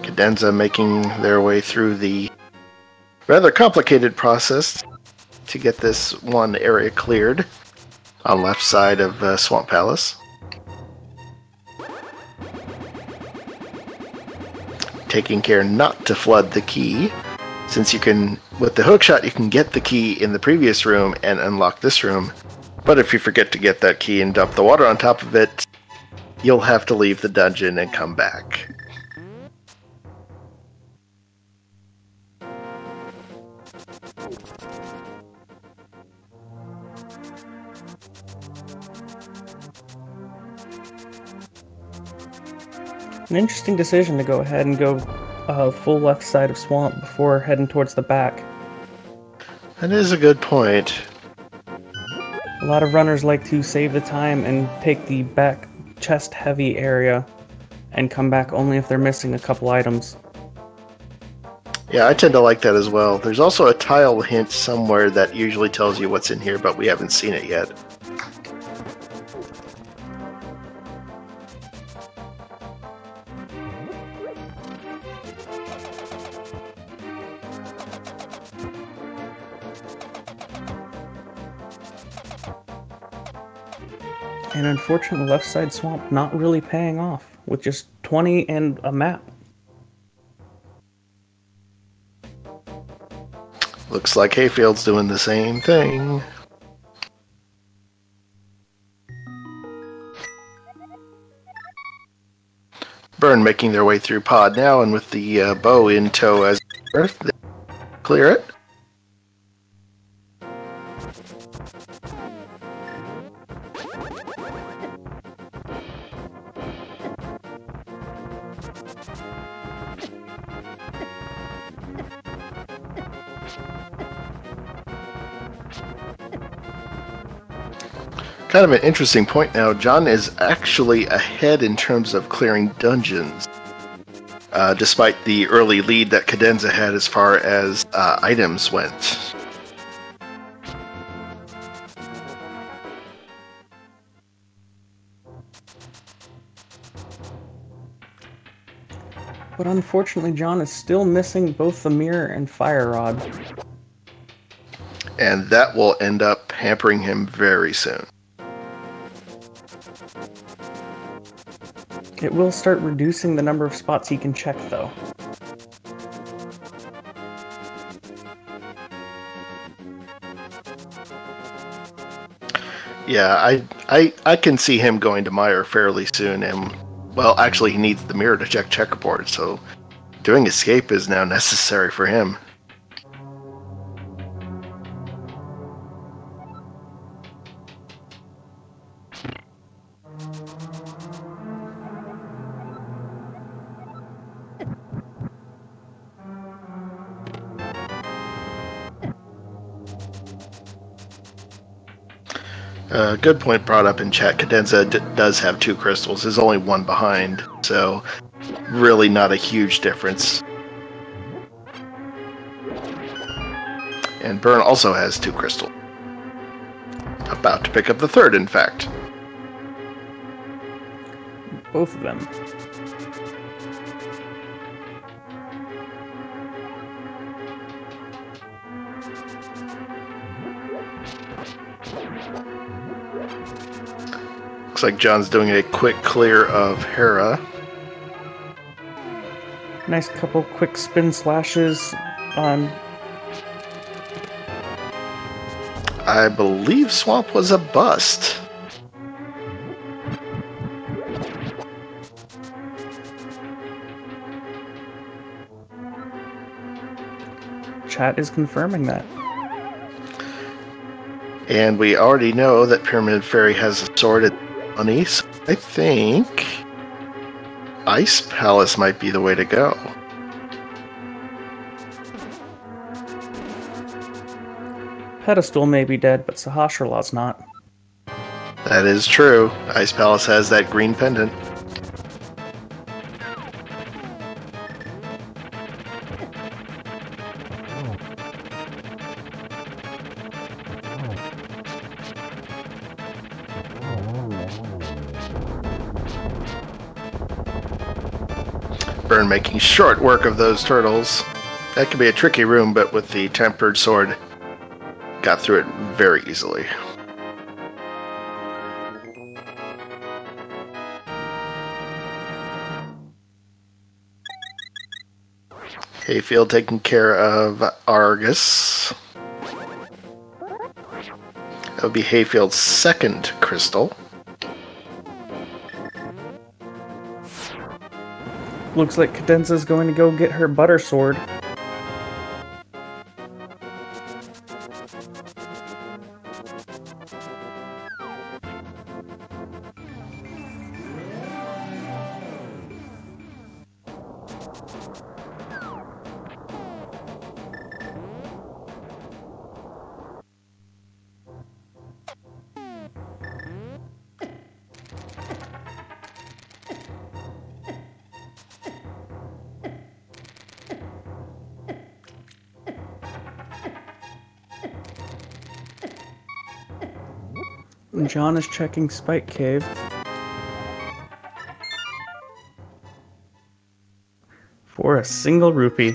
Cadenza making their way through the rather complicated process to get this one area cleared on left side of Swamp Palace. Taking care not to flood the key, since you can, with the hookshot, you can get the key in the previous room and unlock this room. But if you forget to get that key and dump the water on top of it, you'll have to leave the dungeon and come back. An interesting decision to go ahead and go full left side of swamp before heading towards the back. That is a good point. A lot of runners like to save the time and take the back chest heavy area and come back only if they're missing a couple items. Yeah, I tend to like that as well. There's also a tile hint somewhere that usually tells you what's in here, but we haven't seen it yet. And unfortunately, left side swamp not really paying off with just 20 and a map. Looks like Hayfield's doing the same thing. Burn making their way through pod now, and with the bow in tow as Earth, they clear it. Kind of an interesting point now. John is actually ahead in terms of clearing dungeons, despite the early lead that Cadenza had as far as items went. But unfortunately, John is still missing both the mirror and fire rod. And that will end up hampering him very soon. It will start reducing the number of spots he can check, though. Yeah, I can see him going to Meyer fairly soon, and well, actually he needs the mirror to check checkerboard, so doing escape is now necessary for him. Good point brought up in chat. Cadenza does have 2 crystals. There's only 1 behind, so really not a huge difference. And Byrne also has 2 crystals. About to pick up the 3rd, in fact. Both of them. Looks like John's doing a quick clear of Hera. Nice couple quick spin slashes on... I believe Swamp was a bust. Chat is confirming that. And we already know that Pyramid Fairy has a sword at money, so I think Ice Palace might be the way to go. Pedestal may be dead, but Sahasrarla's not. That is true. Ice Palace has that green pendant. Byrne making short work of those turtles. That could be a tricky room, but with the tempered sword, got through it very easily. Hayfield taking care of Argus. That would be Hayfield's 2nd crystal. Looks like Cadenza's going to go get her butter sword. John is checking Spike Cave. For a single rupee.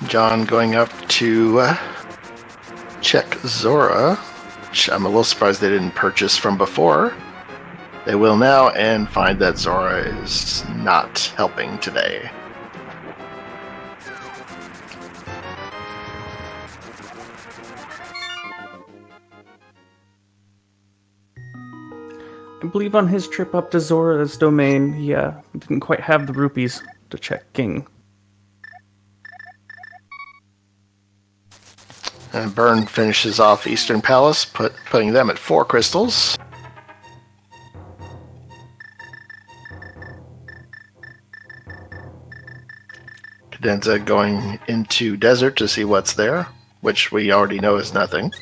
John going up to check Zora, which I'm a little surprised they didn't purchase from before. They will now and find that Zora is not helping today. I believe on his trip up to Zora's domain, he didn't quite have the rupees to check King. And Burn finishes off Eastern Palace, putting them at 4 crystals. Cadenza going into Desert to see what's there, which we already know is nothing.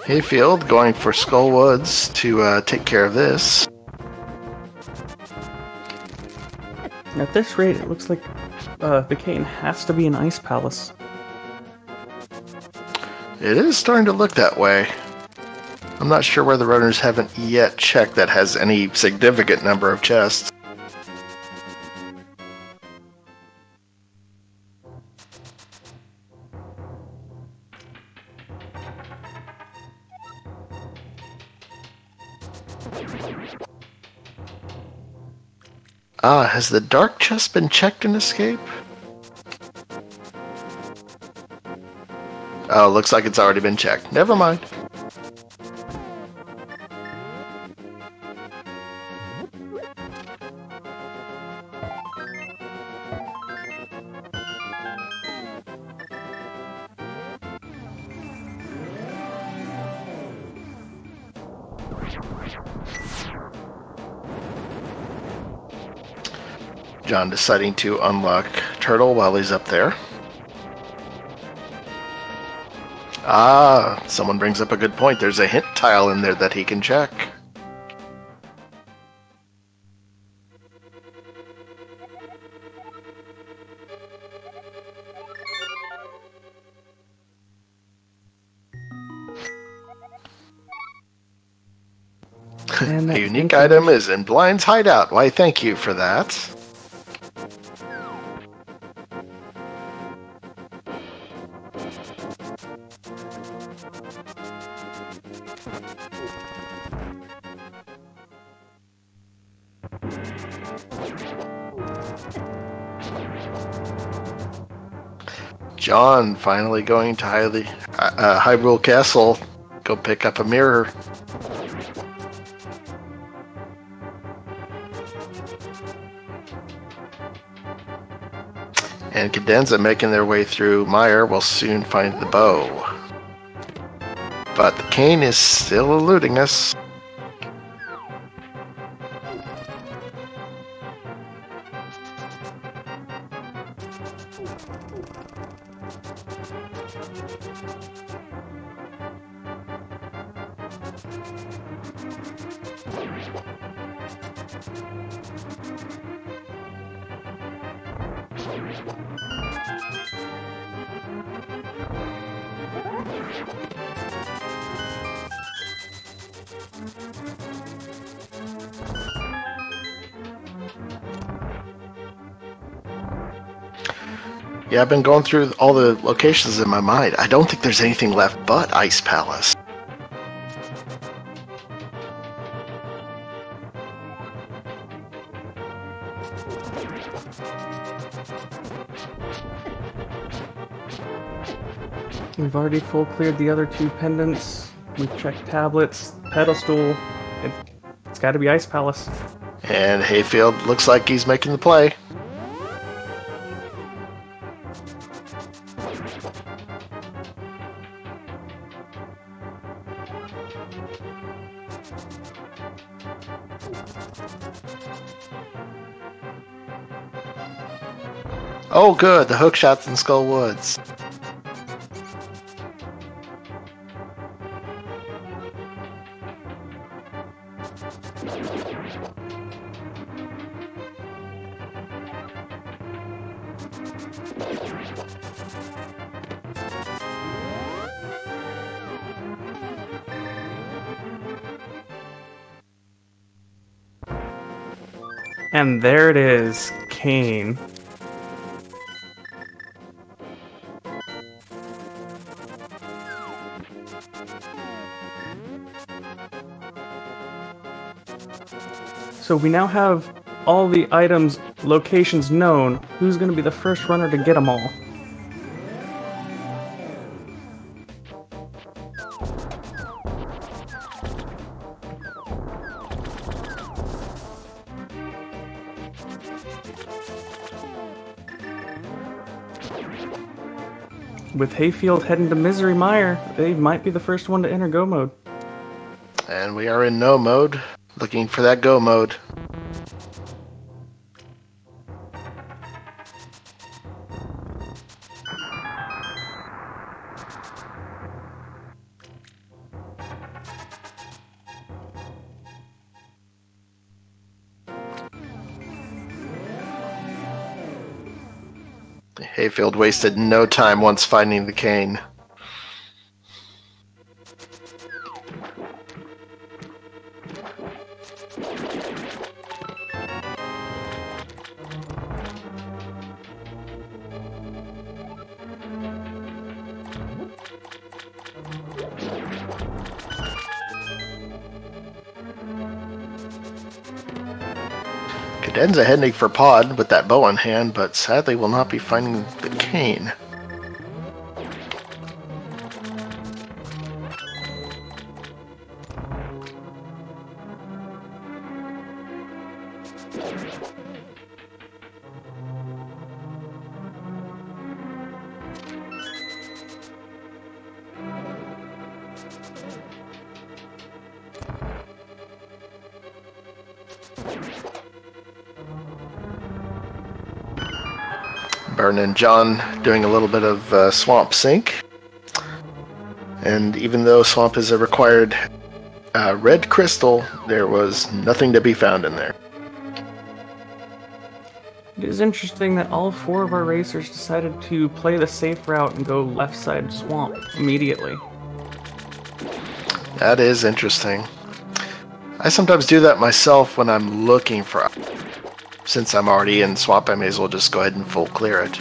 Hayfield going for Skull Woods to take care of this. At this rate, it looks like Vicane has to be an Ice Palace. It is starting to look that way. I'm not sure where the runners haven't yet checked that has any significant number of chests. Has the dark chest been checked in Escape? Oh, looks like it's already been checked. Never mind. John deciding to unlock Turtle while he's up there. Someone brings up a good point. There's a hint tile in there that he can check. A unique item is in Blind's hideout. Why, thank you for that. John finally going to Hyrule Castle. Go pick up a mirror. And Cadenza making their way through Mire will soon find the bow. But the cane is still eluding us. Yeah, I've been going through all the locations in my mind. I don't think there's anything left but Ice Palace. We've already full cleared the other 2 pendants. We've checked tablets, pedestal. It's got to be Ice Palace. And Hayfield looks like he's making the play. Oh good, the hook shots in Skull Woods. And there it is, Kane. So we now have all the items' locations known. Who's going to be the first runner to get them all? With Hayfield heading to Misery Mire, they might be the first one to enter Go mode. And we are in No mode, looking for that Go mode. Hayfield wasted no time once finding the cane. Cadenza heading for Pod with that bow in hand, but sadly will not be finding the cane. Bern and John doing a little bit of swamp sync. And even though swamp is a required red crystal, there was nothing to be found in there. It is interesting that all 4 of our racers decided to play the safe route and go left side swamp immediately. That is interesting. I sometimes do that myself when I'm looking for... Since I'm already in swamp, I may as well just go ahead and full clear it.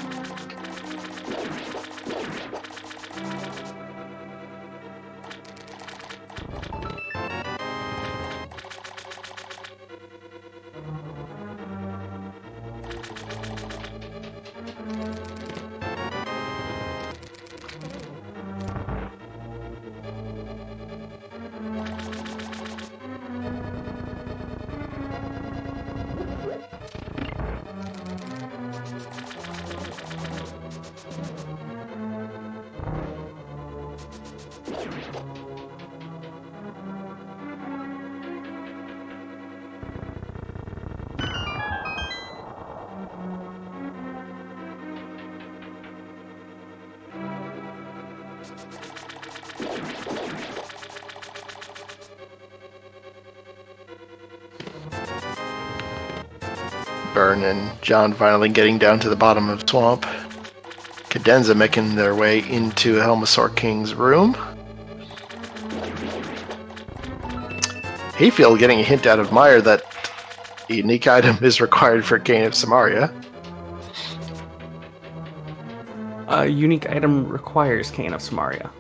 Bern and John finally getting down to the bottom of the swamp. Cadenza making their way into Helmasaur King's room. Hayfield getting a hint out of Meyer that a unique item is required for Cane of Samaria. A unique item requires Cane of Samaria.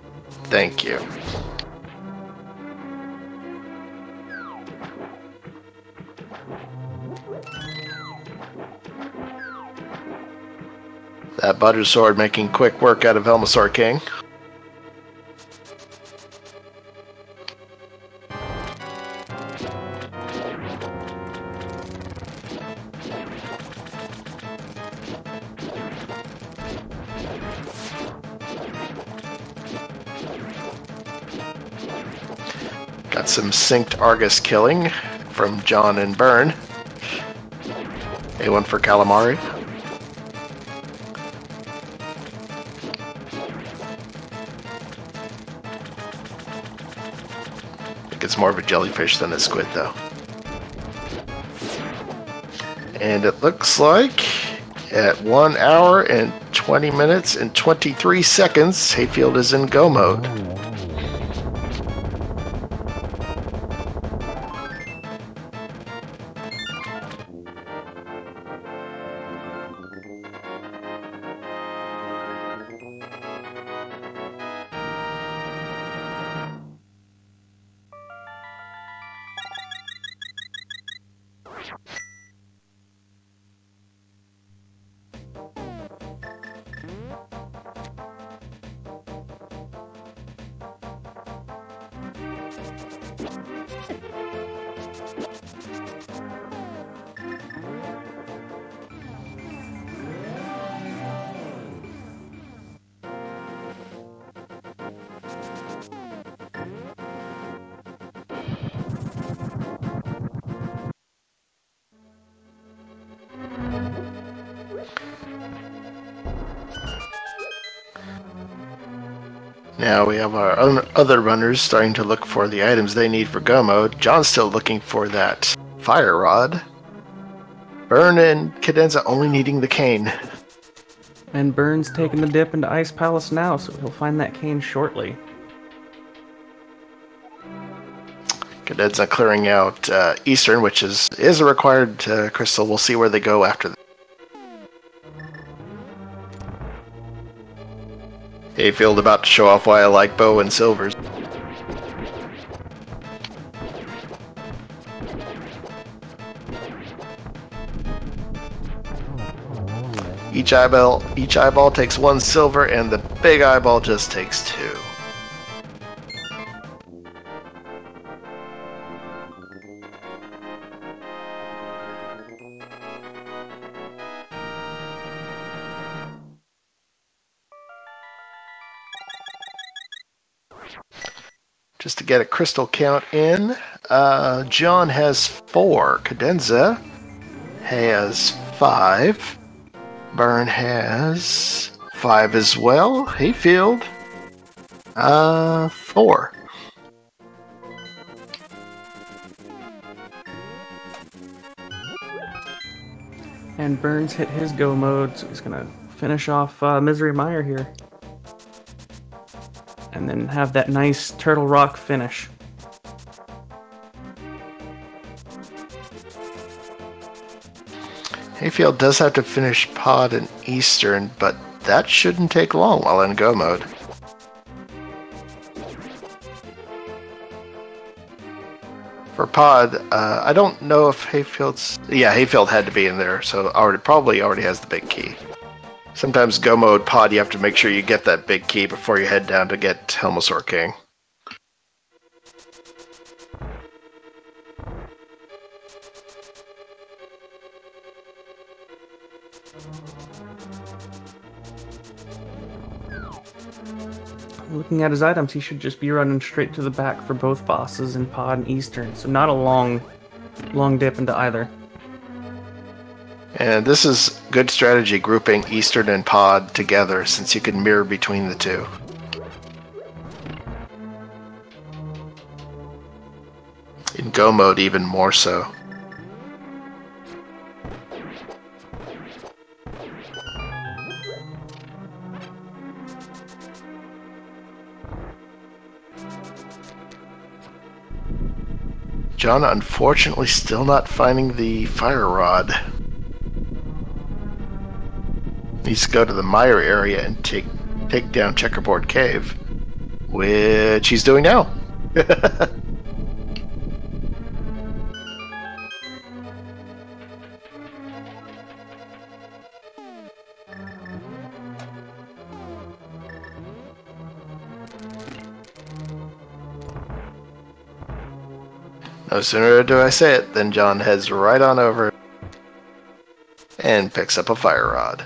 Thank you. That Butter Sword making quick work out of Helmasaur King. Got some synced Argus killing from John and Bern. A1 for Calamari. It's more of a jellyfish than a squid, though. And it looks like at 1 hour and 20 minutes and 23 seconds, Hayfield is in go mode. Now we have our other runners starting to look for the items they need for go mode. John's still looking for that fire rod. Burn and Cadenza only needing the cane. And Burn's taking the dip into Ice Palace now, so he'll find that cane shortly. Cadenza clearing out Eastern, which is a required crystal. We'll see where they go after that. Hayfield about to show off why I like bow and silvers. Each eyeball takes 1 silver, and the big eyeball just takes 2. Just to get a crystal count in, John has 4. Cadenza has 5. Burn has 5 as well. Hayfield, 4. And Burns hit his go mode, so he's gonna finish off Misery Mire here. And then have that nice Turtle Rock finish. Hayfield does have to finish Pod and Eastern, but that shouldn't take long while in go mode. For Pod, I don't know if Hayfield's... Yeah, Hayfield had to be in there, so probably already has the big key. Sometimes go mode Pod, you have to make sure you get that big key before you head down to get Helmosaur King. Looking at his items, he should just be running straight to the back for both bosses in Pod and Eastern, so not a long dip into either. And this is good strategy, grouping Eastern and Pod together, since you can mirror between the two. In go mode, even more so. John, unfortunately, still not finding the fire rod. Needs to go to the Mire area and take down Checkerboard Cave, which he's doing now. No sooner do I say it than John heads right on over and picks up a fire rod.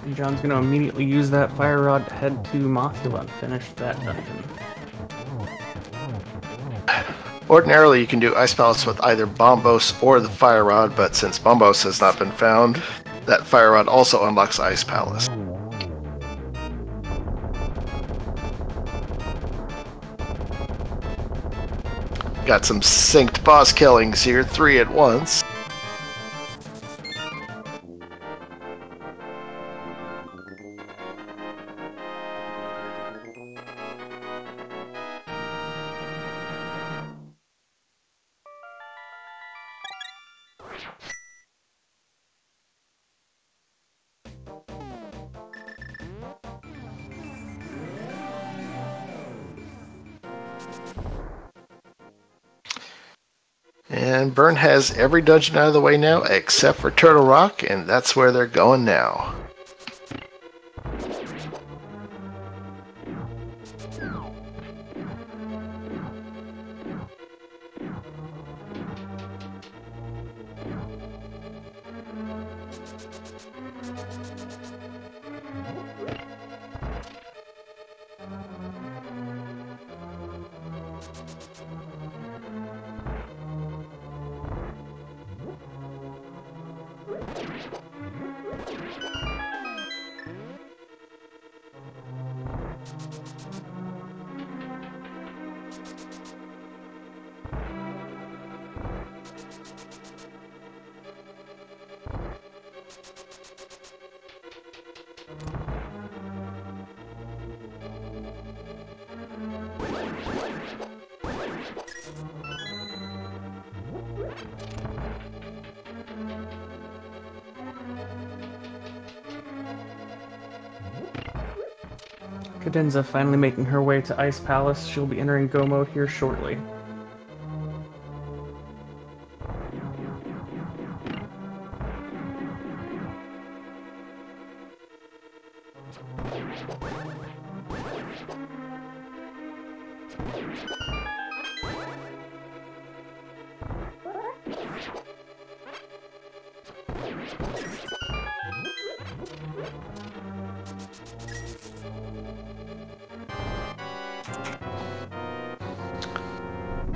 And John's gonna immediately use that fire rod to head to Mothula and finish that dungeon. Ordinarily, you can do Ice Palace with either Bombos or the fire rod, but since Bombos has not been found, that fire rod also unlocks Ice Palace. Got some synced boss killings here, 3 at once. And Burn has every dungeon out of the way now, except for Turtle Rock, and that's where they're going now. Cadenza finally making her way to Ice Palace. She'll be entering Go mode here shortly.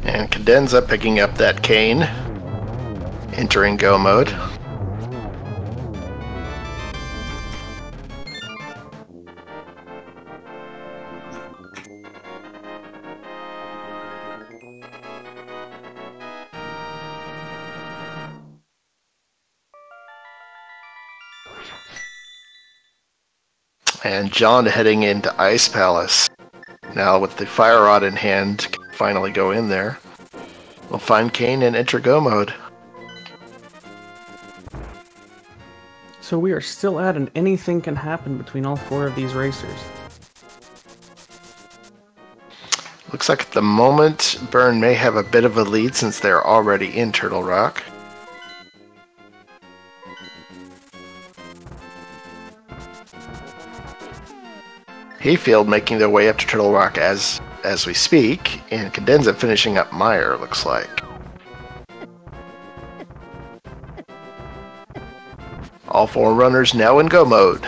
And Cadenza picking up that cane, entering Go mode. And John heading into Ice Palace. Now with the fire rod in hand, can finally go in there. We'll find Kane and enter Go mode. So we are still at an anything can happen between all 4 of these racers. Looks like at the moment, Byrne may have a bit of a lead since they're already in Turtle Rock. Hayfield making their way up to Turtle Rock as we speak, and Cadenza finishing up Meyer, looks like. All 4 runners now in Go mode.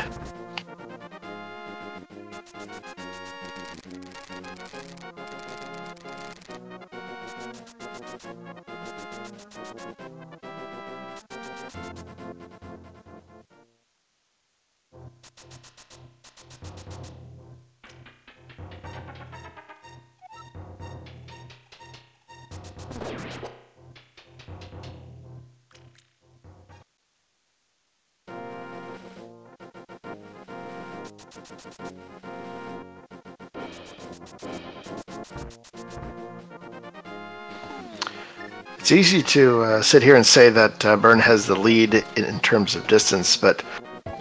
It's easy to sit here and say that Byrne has the lead in terms of distance, but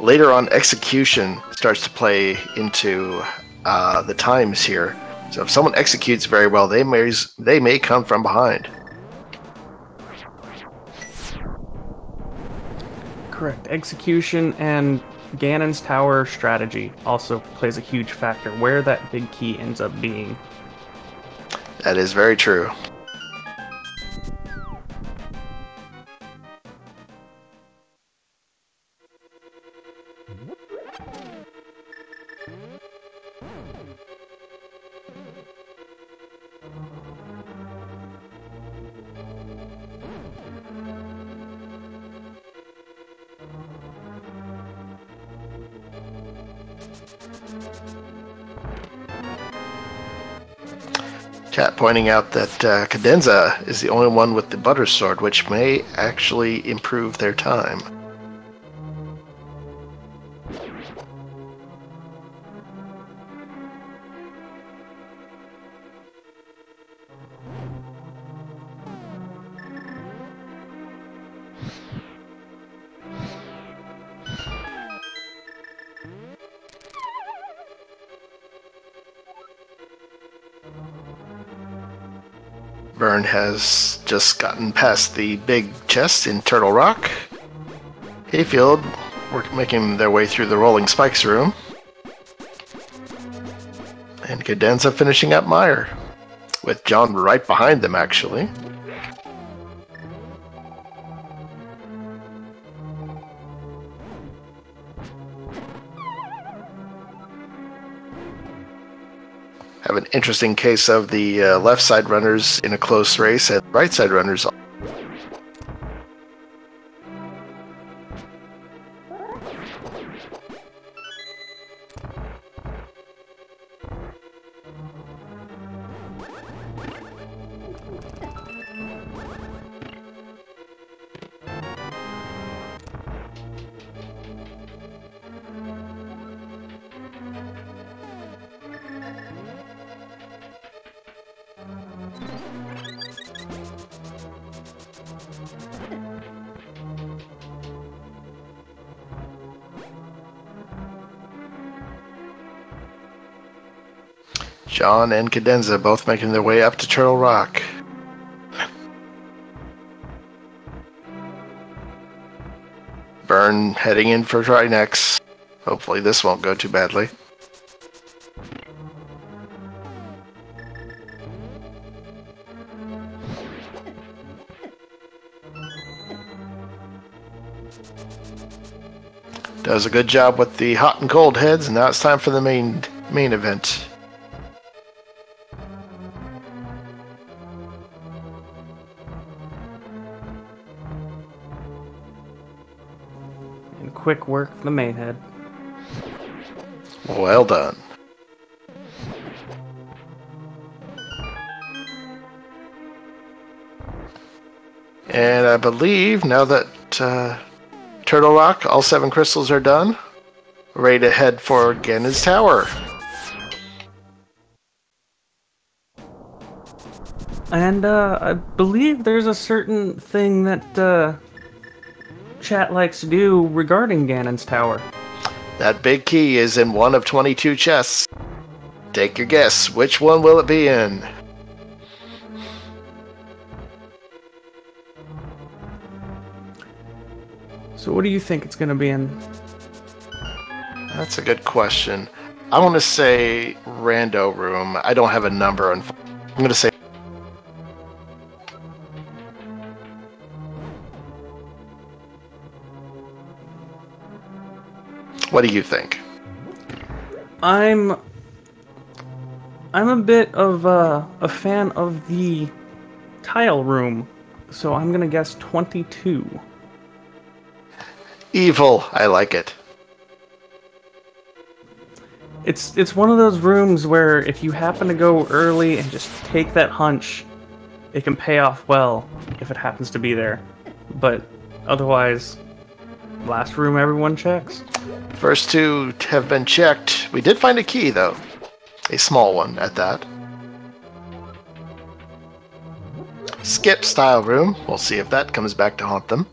later on execution starts to play into the times here. So if someone executes very well, they may come from behind. Correct. Execution and Ganon's tower strategy also plays a huge factor, where that big key ends up being. That is very true. Chat pointing out that Cadenza is the only one with the butter sword, which may actually improve their time. Byrne has just gotten past the big chest in Turtle Rock. Hayfield making their way through the rolling spikes room. And Cadenza finishing up Meyer, with John right behind them actually. Have an interesting case of the left side runners in a close race and right side runners. John and Cadenza both making their way up to Turtle Rock. Burn heading in for try next. Hopefully this won't go too badly. Does a good job with the hot and cold heads, and now it's time for the main event. And quick work for the main head. Well done. And I believe now that Turtle Rock, all 7 crystals are done, ready to head for Ganon's Tower. And I believe there's a certain thing that chat likes to do regarding Ganon's Tower. That big key is in one of 22 chests. Take your guess, which one will it be in? So what do you think it's going to be in? That's a good question. I want to say Rando Room. I don't have a number. I'm going to say... What do you think? I'm a bit of a fan of the tile room, so I'm going to guess 22. Evil. I like it. It's one of those rooms where if you happen to go early and just take that hunch, it can pay off well if it happens to be there. But otherwise, last room everyone checks. First 2 have been checked. We did find a key, though. A small one, at that. Skip style room. We'll see if that comes back to haunt them.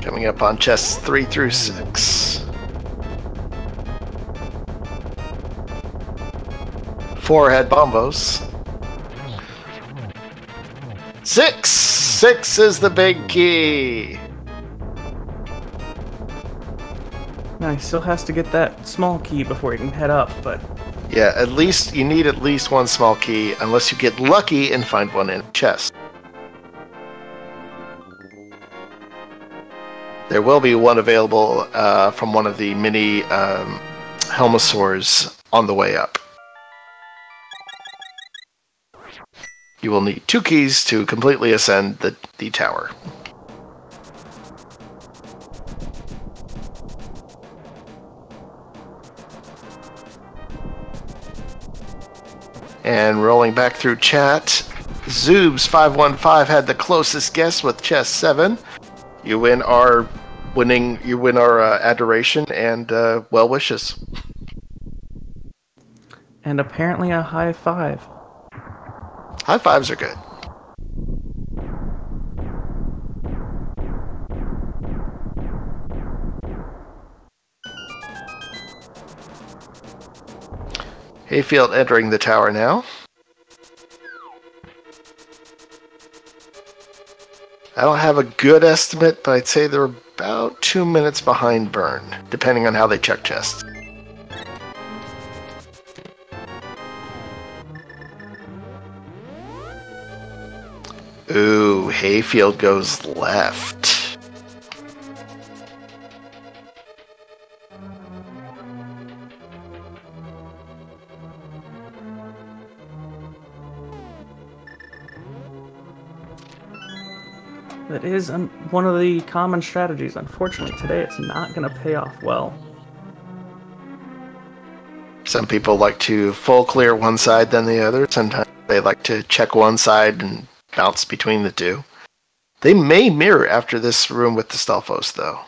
Coming up on chests 3 through 6. 4 had bombos. 6! 6 is the big key! Now he still has to get that small key before he can head up, but... Yeah, at least you need at least 1 small key, unless you get lucky and find one in a chest. There will be one available from one of the mini Helmosaurs on the way up. You will need 2 keys to completely ascend the tower. And rolling back through chat, Zoobs515 had the closest guess with chest 7. You win our adoration and well wishes. And apparently a high 5. High fives are good. Hayfield entering the tower now. I don't have a good estimate, but I'd say they're about 2 minutes behind Burn, depending on how they check chests. Ooh, Hayfield goes left. That is one of the common strategies. Unfortunately, today it's not going to pay off well. Some people like to full clear one side then the other. Sometimes they like to check one side and bounce between the two. They may mirror after this room with the Stalfos, though.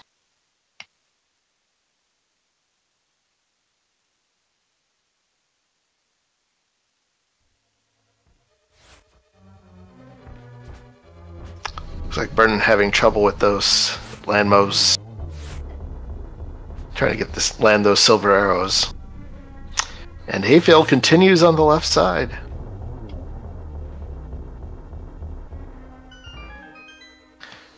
Looks like Vernon having trouble with those land moves. Trying to get land those silver arrows. And Hayfield continues on the left side.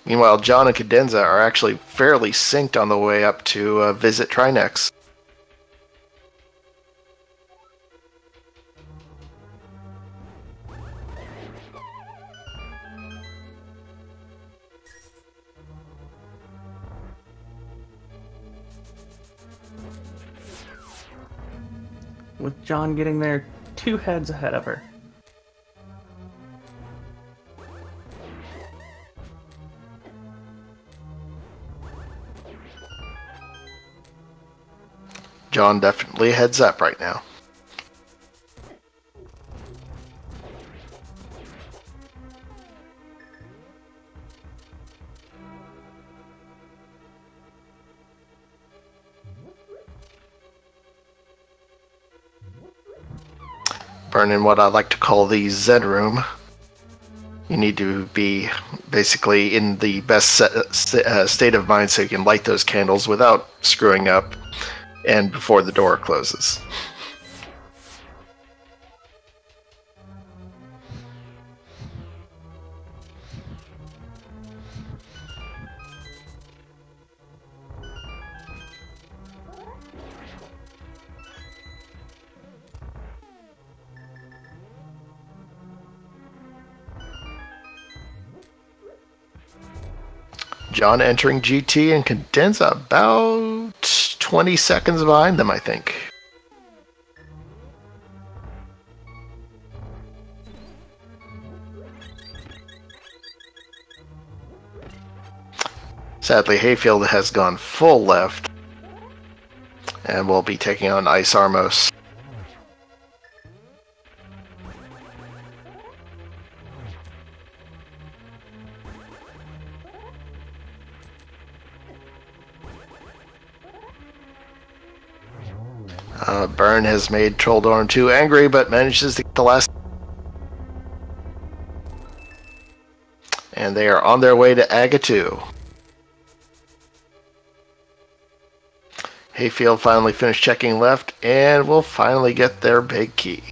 Meanwhile, John and Cadenza are actually fairly synced on the way up to visit Trinex. With John getting there 2 heads ahead of her. John definitely heads up right now. Burn in what I like to call the Zen room. You need to be basically in the best state of mind so you can light those candles without screwing up and before the door closes. John entering GT and Cadenza about 20 seconds behind them, I think. Sadly, Hayfield has gone full left and will be taking on Ice Armos. Burn has made Trolldorn 2 angry, but manages to get the last. And they are on their way to Aga 2. Hayfield finally finished checking left and will finally get their big key.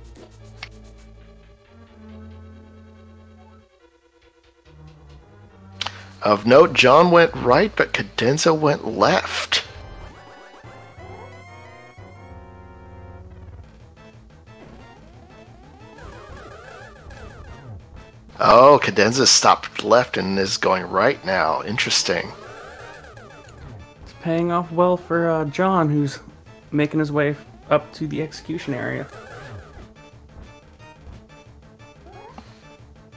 Of note, John went right, but Cadenza went left. Oh, Cadenza stopped left and is going right now. Interesting. It's paying off well for John, who's making his way up to the execution area.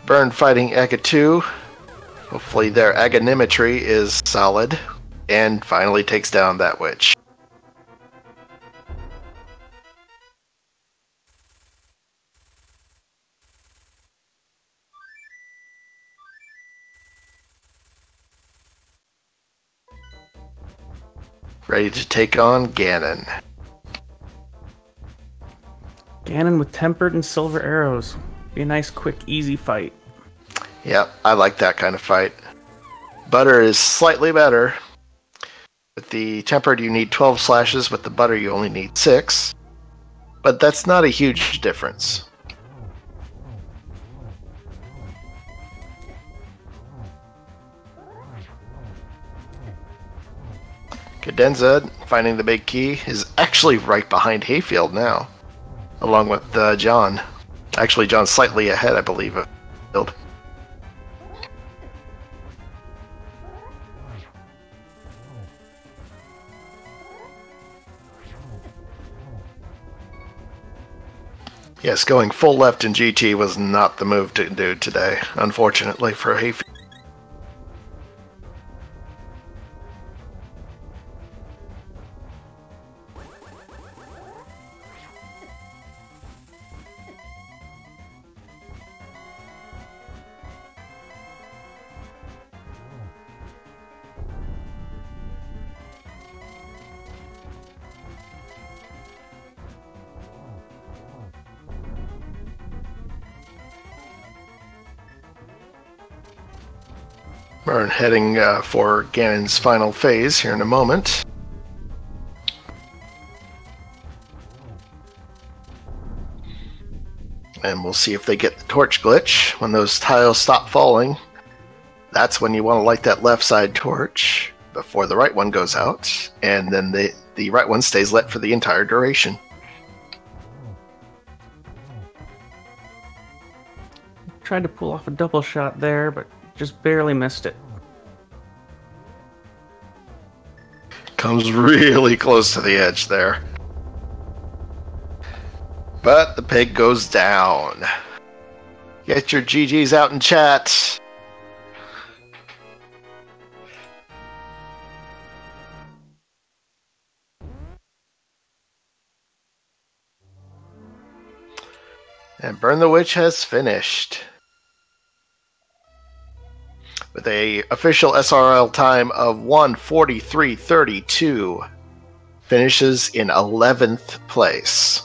Burn fighting Aga 2. Hopefully their aganimetry is solid. And finally takes down that witch. Ready to take on Ganon. Ganon with tempered and silver arrows. Be a nice, quick, easy fight. Yep, I like that kind of fight. Butter is slightly better. With the tempered, you need 12 slashes. With the butter, you only need 6. But that's not a huge difference. Cadenza, finding the big key, is actually right behind Hayfield now, along with John. Actually, John's slightly ahead, I believe, of Hayfield. Yes, going full left in GT was not the move to do today, unfortunately for Hayfield. We're heading for Ganon's final phase here in a moment. And we'll see if they get the torch glitch. When those tiles stop falling, that's when you want to light that left side torch before the right one goes out. And then the right one stays lit for the entire duration. Tried to pull off a double shot there, but just barely missed it. Comes really close to the edge there. But the pig goes down. Get your GGs out in chat. And Burn the Witch has finished. With a official SRL time of 1:43.32, finishes in 11th place.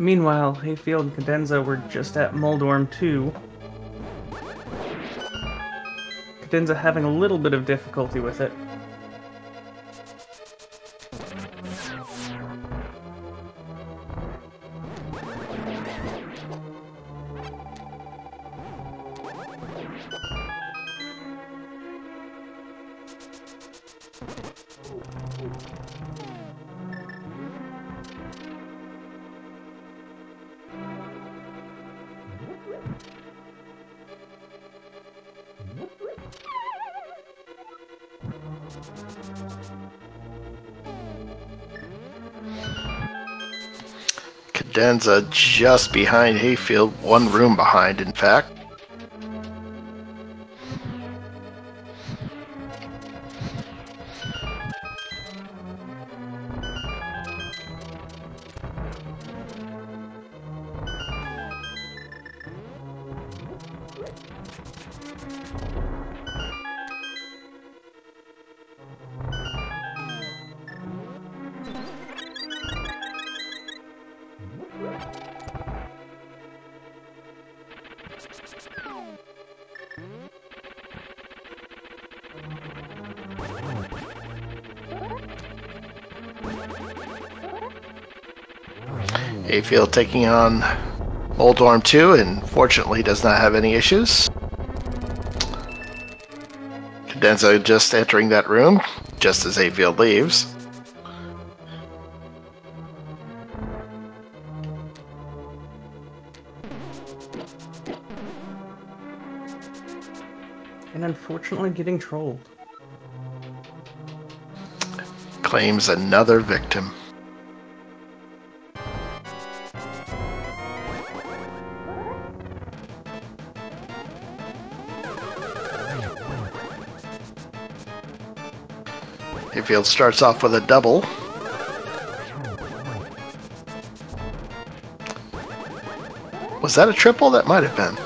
Meanwhile, Hayfield and Cadenza were just at Moldorm 2. Cadenza having a little bit of difficulty with it. Cadenza just behind Hayfield, one room behind, in fact. Hayfield taking on Moldorm 2 and fortunately does not have any issues. Cadenza just entering that room just as Hayfield leaves. And unfortunately getting trolled. Claims another victim. Hayfield starts off with a double. Was that a triple? That might have been.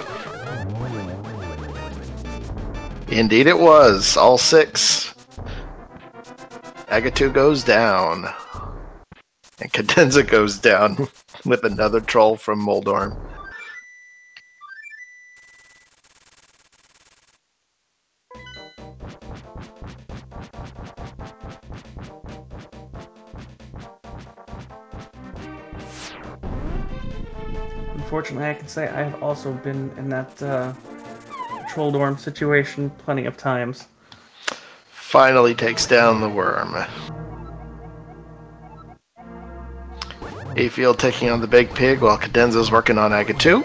Indeed it was. All six. Agatu goes down. And Cadenza goes down with another troll from Moldorm. Unfortunately, I can say I have also been in that troll dorm situation plenty of times. Finally takes down the worm. Hayfield taking on the big pig while Cadenza's working on Agatu.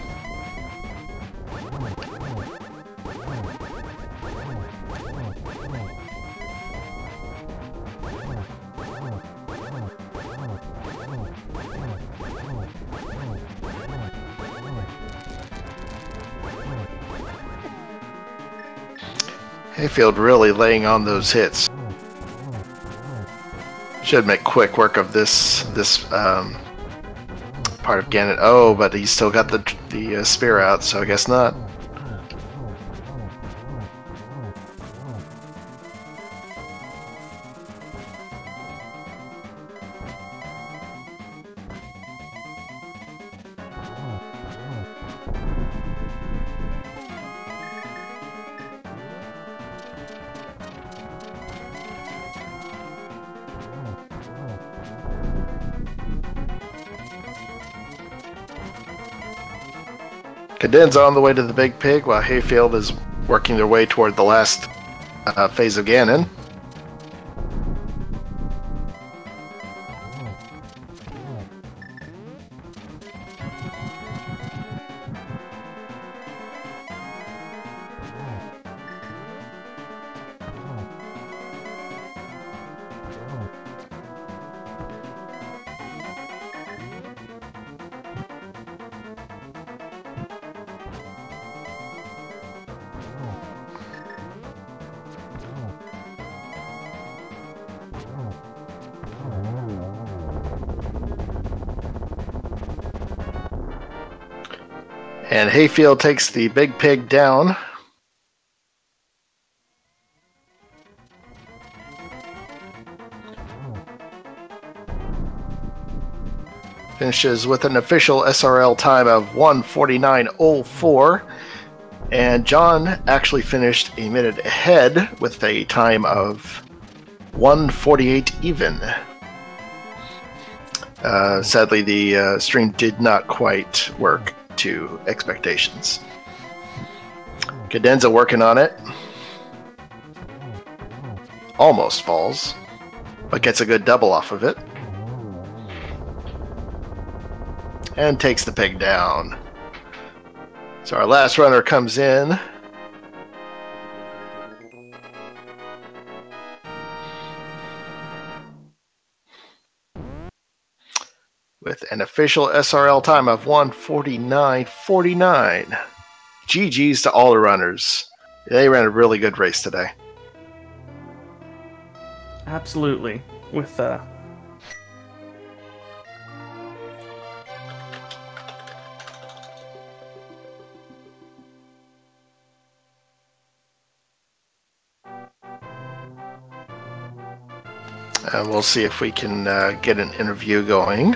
Hayfield really laying on those hits. Should make quick work of this part part of Ganon. Oh, but he's still got the spear out, so I guess not. Cadenza on the way to the Big Pig, while Hayfield is working their way toward the last phase of Ganon. And Hayfield takes the Big Pig down. Finishes with an official SRL time of 1:49.04. And John actually finished a minute ahead with a time of 1:48 even. Sadly, the stream did not quite work to expectations. Cadenza working on it. Almost falls, but gets a good double off of it. And takes the pig down. So our last runner comes in. With an official SRL time of 1:49.49. GG's to all the runners. They ran a really good race today. Absolutely. With And we'll see if we can get an interview going.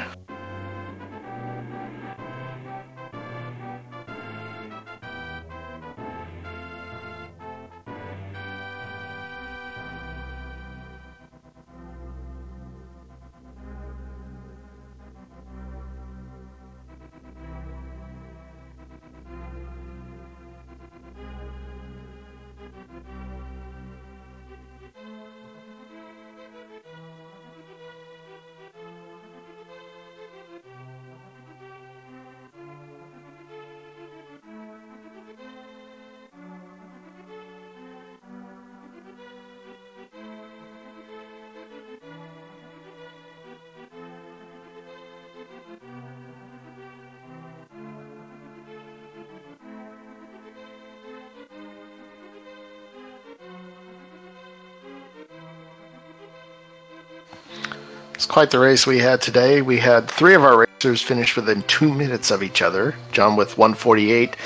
It's quite the race we had today. We had 3 of our racers finish within 2 minutes of each other. John with 1:48,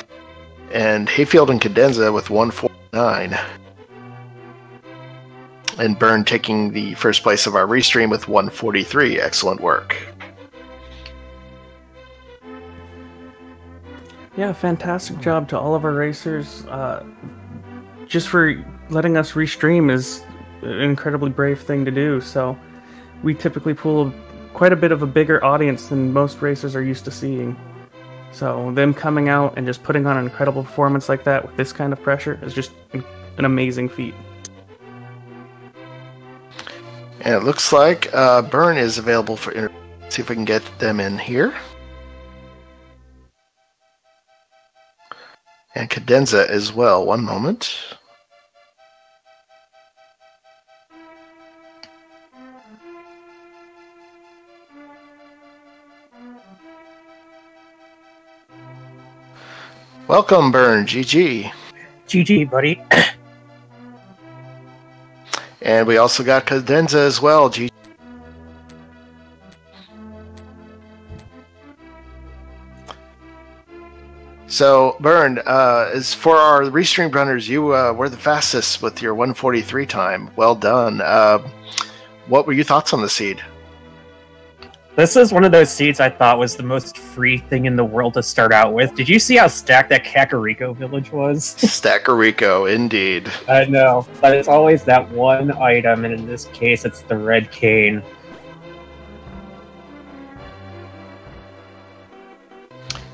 and Hayfield and Cadenza with 1:49. And Byrne taking the first place of our restream with 1:43. Excellent work. yeah, fantastic job to all of our racers. Just for letting us restream is an incredibly brave thing to do. So we typically pull quite a bit of a bigger audience than most racers are used to seeing. So them coming out and just putting on an incredible performance like that with this kind of pressure is just an amazing feat. And it looks like Byrne is available for interview. See if we can get them in here. And Cadenza as well. One moment. Welcome, Byrne. GG. GG, buddy. And we also got Cadenza as well. GG. So, Burn, as for our restream runners, you were the fastest with your 1:43 time. Well done. What were your thoughts on the seed? This is one of those seeds I thought was the most free thing in the world to start out with. Did you see how stacked that Kakariko village was? Kakariko, indeed. I know, but it's always that one item, and in this case, it's the red cane.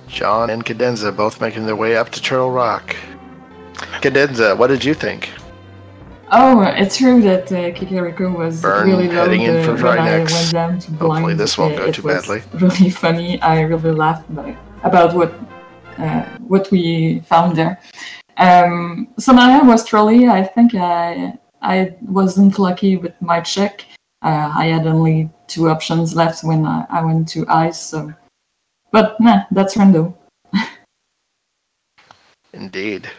John and Cadenza both making their way up to Turtle Rock. Cadenza, what did you think? Oh, it's true that Kakariko was Burn really low heading in for when I Trinex. went down to blind. Hopefully this won't go It too was badly. really funny. I really laughed about what we found there. Samaya was trolly. I think I wasn't lucky with my check. I had only 2 options left when I went to ice. So, but nah, that's random. Indeed.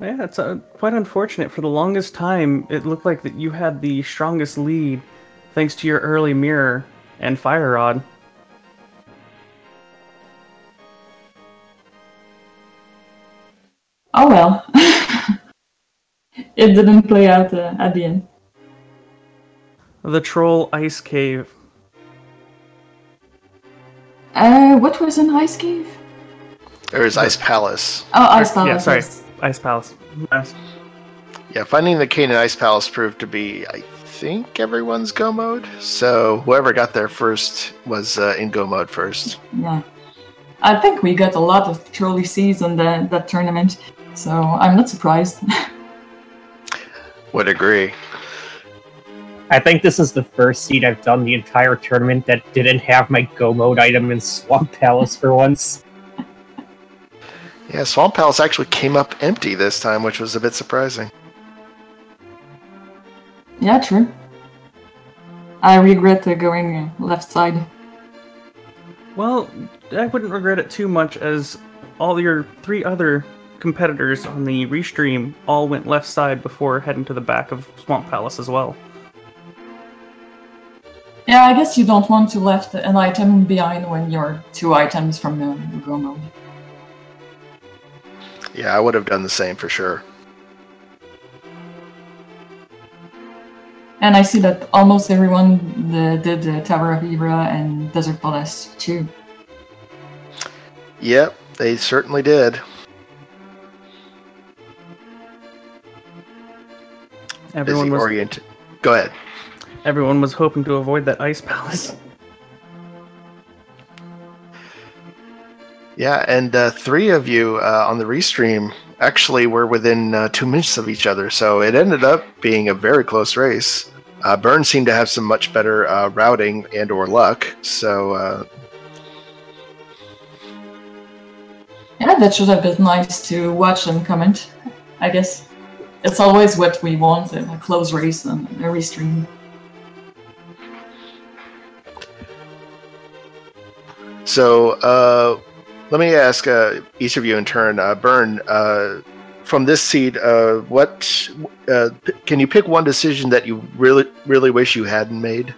Yeah, it's quite unfortunate. For the longest time, it looked like that you had the strongest lead, thanks to your early mirror and fire rod. Oh well, it didn't play out at the end. The troll ice cave. What was in Ice Cave? There is Ice Palace. Oh, Ice Palace. Yeah, sorry, yes. Ice Palace. Yes. Yeah, finding the cane in Ice Palace proved to be, I think, everyone's go mode. So whoever got there first was in go mode first. Yeah. I think we got a lot of trolley seeds in that tournament, so I'm not surprised. Would agree. I think this is the first seed I've done the entire tournament that didn't have my Go Mode item in Swamp Palace for once. Yeah, Swamp Palace actually came up empty this time, which was a bit surprising. Yeah, true. I regret going left side. Well, I wouldn't regret it too much, as all your 3 other competitors on the restream all went left side before heading to the back of Swamp Palace as well. Yeah, I guess you don't want to left an item behind when you're 2 items from the go mode. Yeah, I would have done the same for sure. And I see that almost everyone did Tower of Ibra and Desert Palace too. Yep, they certainly did. Everyone Busy was oriented. Go ahead. Everyone was hoping to avoid that Ice Palace. Yeah, and 3 of you on the restream actually were within 2 minutes of each other, so it ended up being a very close race. Burn seemed to have some much better routing and or luck, so... Yeah, that should have been nice to watch and comment, I guess. It's always what we want, a close race and a restream. So, let me ask each of you in turn. Burn, from this seed, what can you pick one decision that you really wish you hadn't made?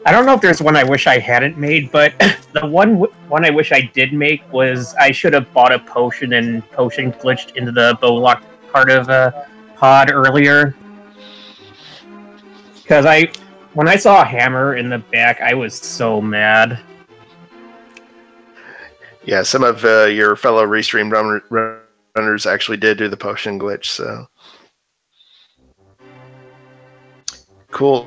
I don't know if there's one I wish I hadn't made, but the one I wish I did make was I should have bought a potion and potion glitched into the bowlock part of pod earlier. Because when I saw a hammer in the back, I was so mad. Yeah, some of your fellow restream runners actually did do the potion glitch, so... Cool.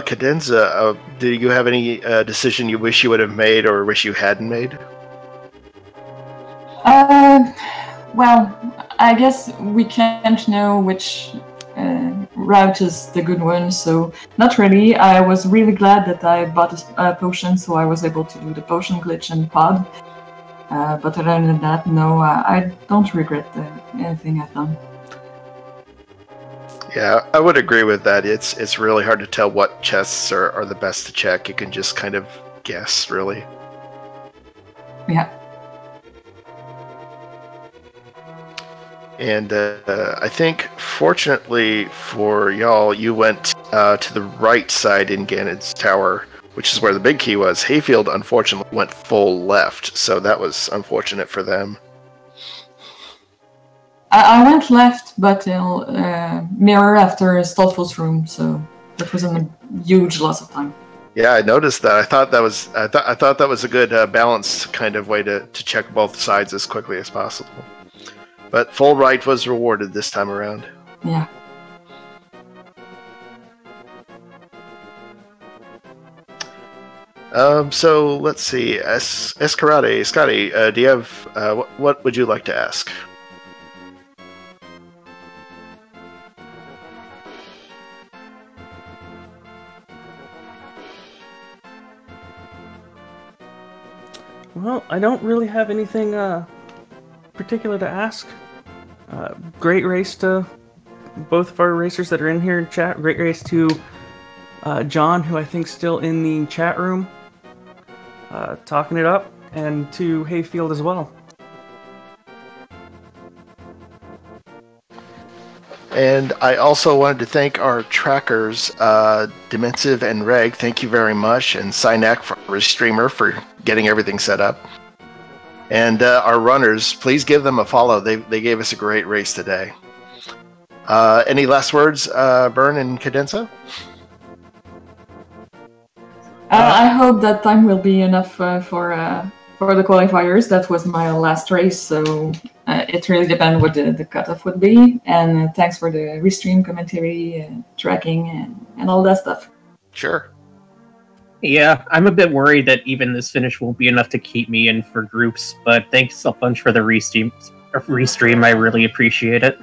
Cadenza, do you have any decision you wish you would have made or wish you hadn't made? Well, I guess we can't know which route is the good one, so not really. I was really glad that I bought a potion, so I was able to do the potion glitch and pod. But other than that, no, I don't regret anything I've done. Yeah, I would agree with that. It's really hard to tell what chests are the best to check. You can just kind of guess, really. Yeah. And I think, fortunately for y'all, you went to the right side in Ganon's tower, which is where the big key was. Hayfield, unfortunately, went full left, so that was unfortunate for them. I went left, but mirror after Stolfos room, so that was a huge loss of time. Yeah, I noticed that. I thought that was a good balanced kind of way to check both sides as quickly as possible. But full right was rewarded this time around. Yeah. So let's see. Escarate, Scotty, do you have what would you like to ask? Well, I don't really have anything particular to ask. Great race to both of our racers that are in here in chat. Great race to John, who I think's still in the chat room, talking it up, and to Hayfield as well. And I also wanted to thank our trackers, Dimensive and Reg. Thank you very much, and Synac for our streamer for getting everything set up. And our runners, please give them a follow. They gave us a great race today. Any last words, Bern and Cadenza? I hope that time will be enough for the qualifiers. That was my last race, so it really depends what the cutoff would be. And thanks for the restream commentary, tracking, and all that stuff. Sure. Yeah, I'm a bit worried that even this finish won't be enough to keep me in for groups, but thanks a bunch for the restream. I really appreciate it.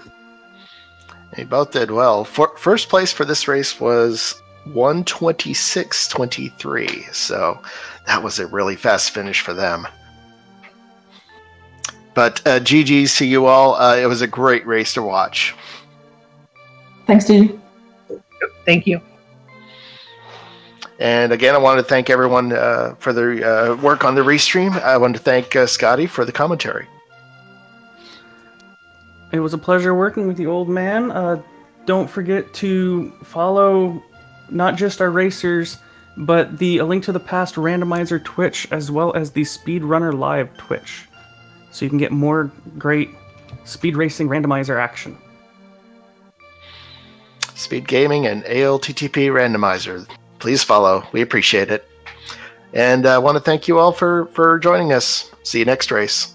They both did well. First place for this race was 1:26.23, so that was a really fast finish for them. But GG's to you all. It was a great race to watch. Thanks to you. Thank you. And again, I want to thank everyone for their work on the restream. I want to thank Scotty for the commentary. It was a pleasure working with you, old man. Don't forget to follow not just our racers, but the A Link to the Past Randomizer Twitch, as well as the Speedrunner Live Twitch, so you can get more great speed racing randomizer action. Speed Gaming and ALTTP Randomizer. Please follow. We appreciate it. And I want to thank you all for joining us. See you next race.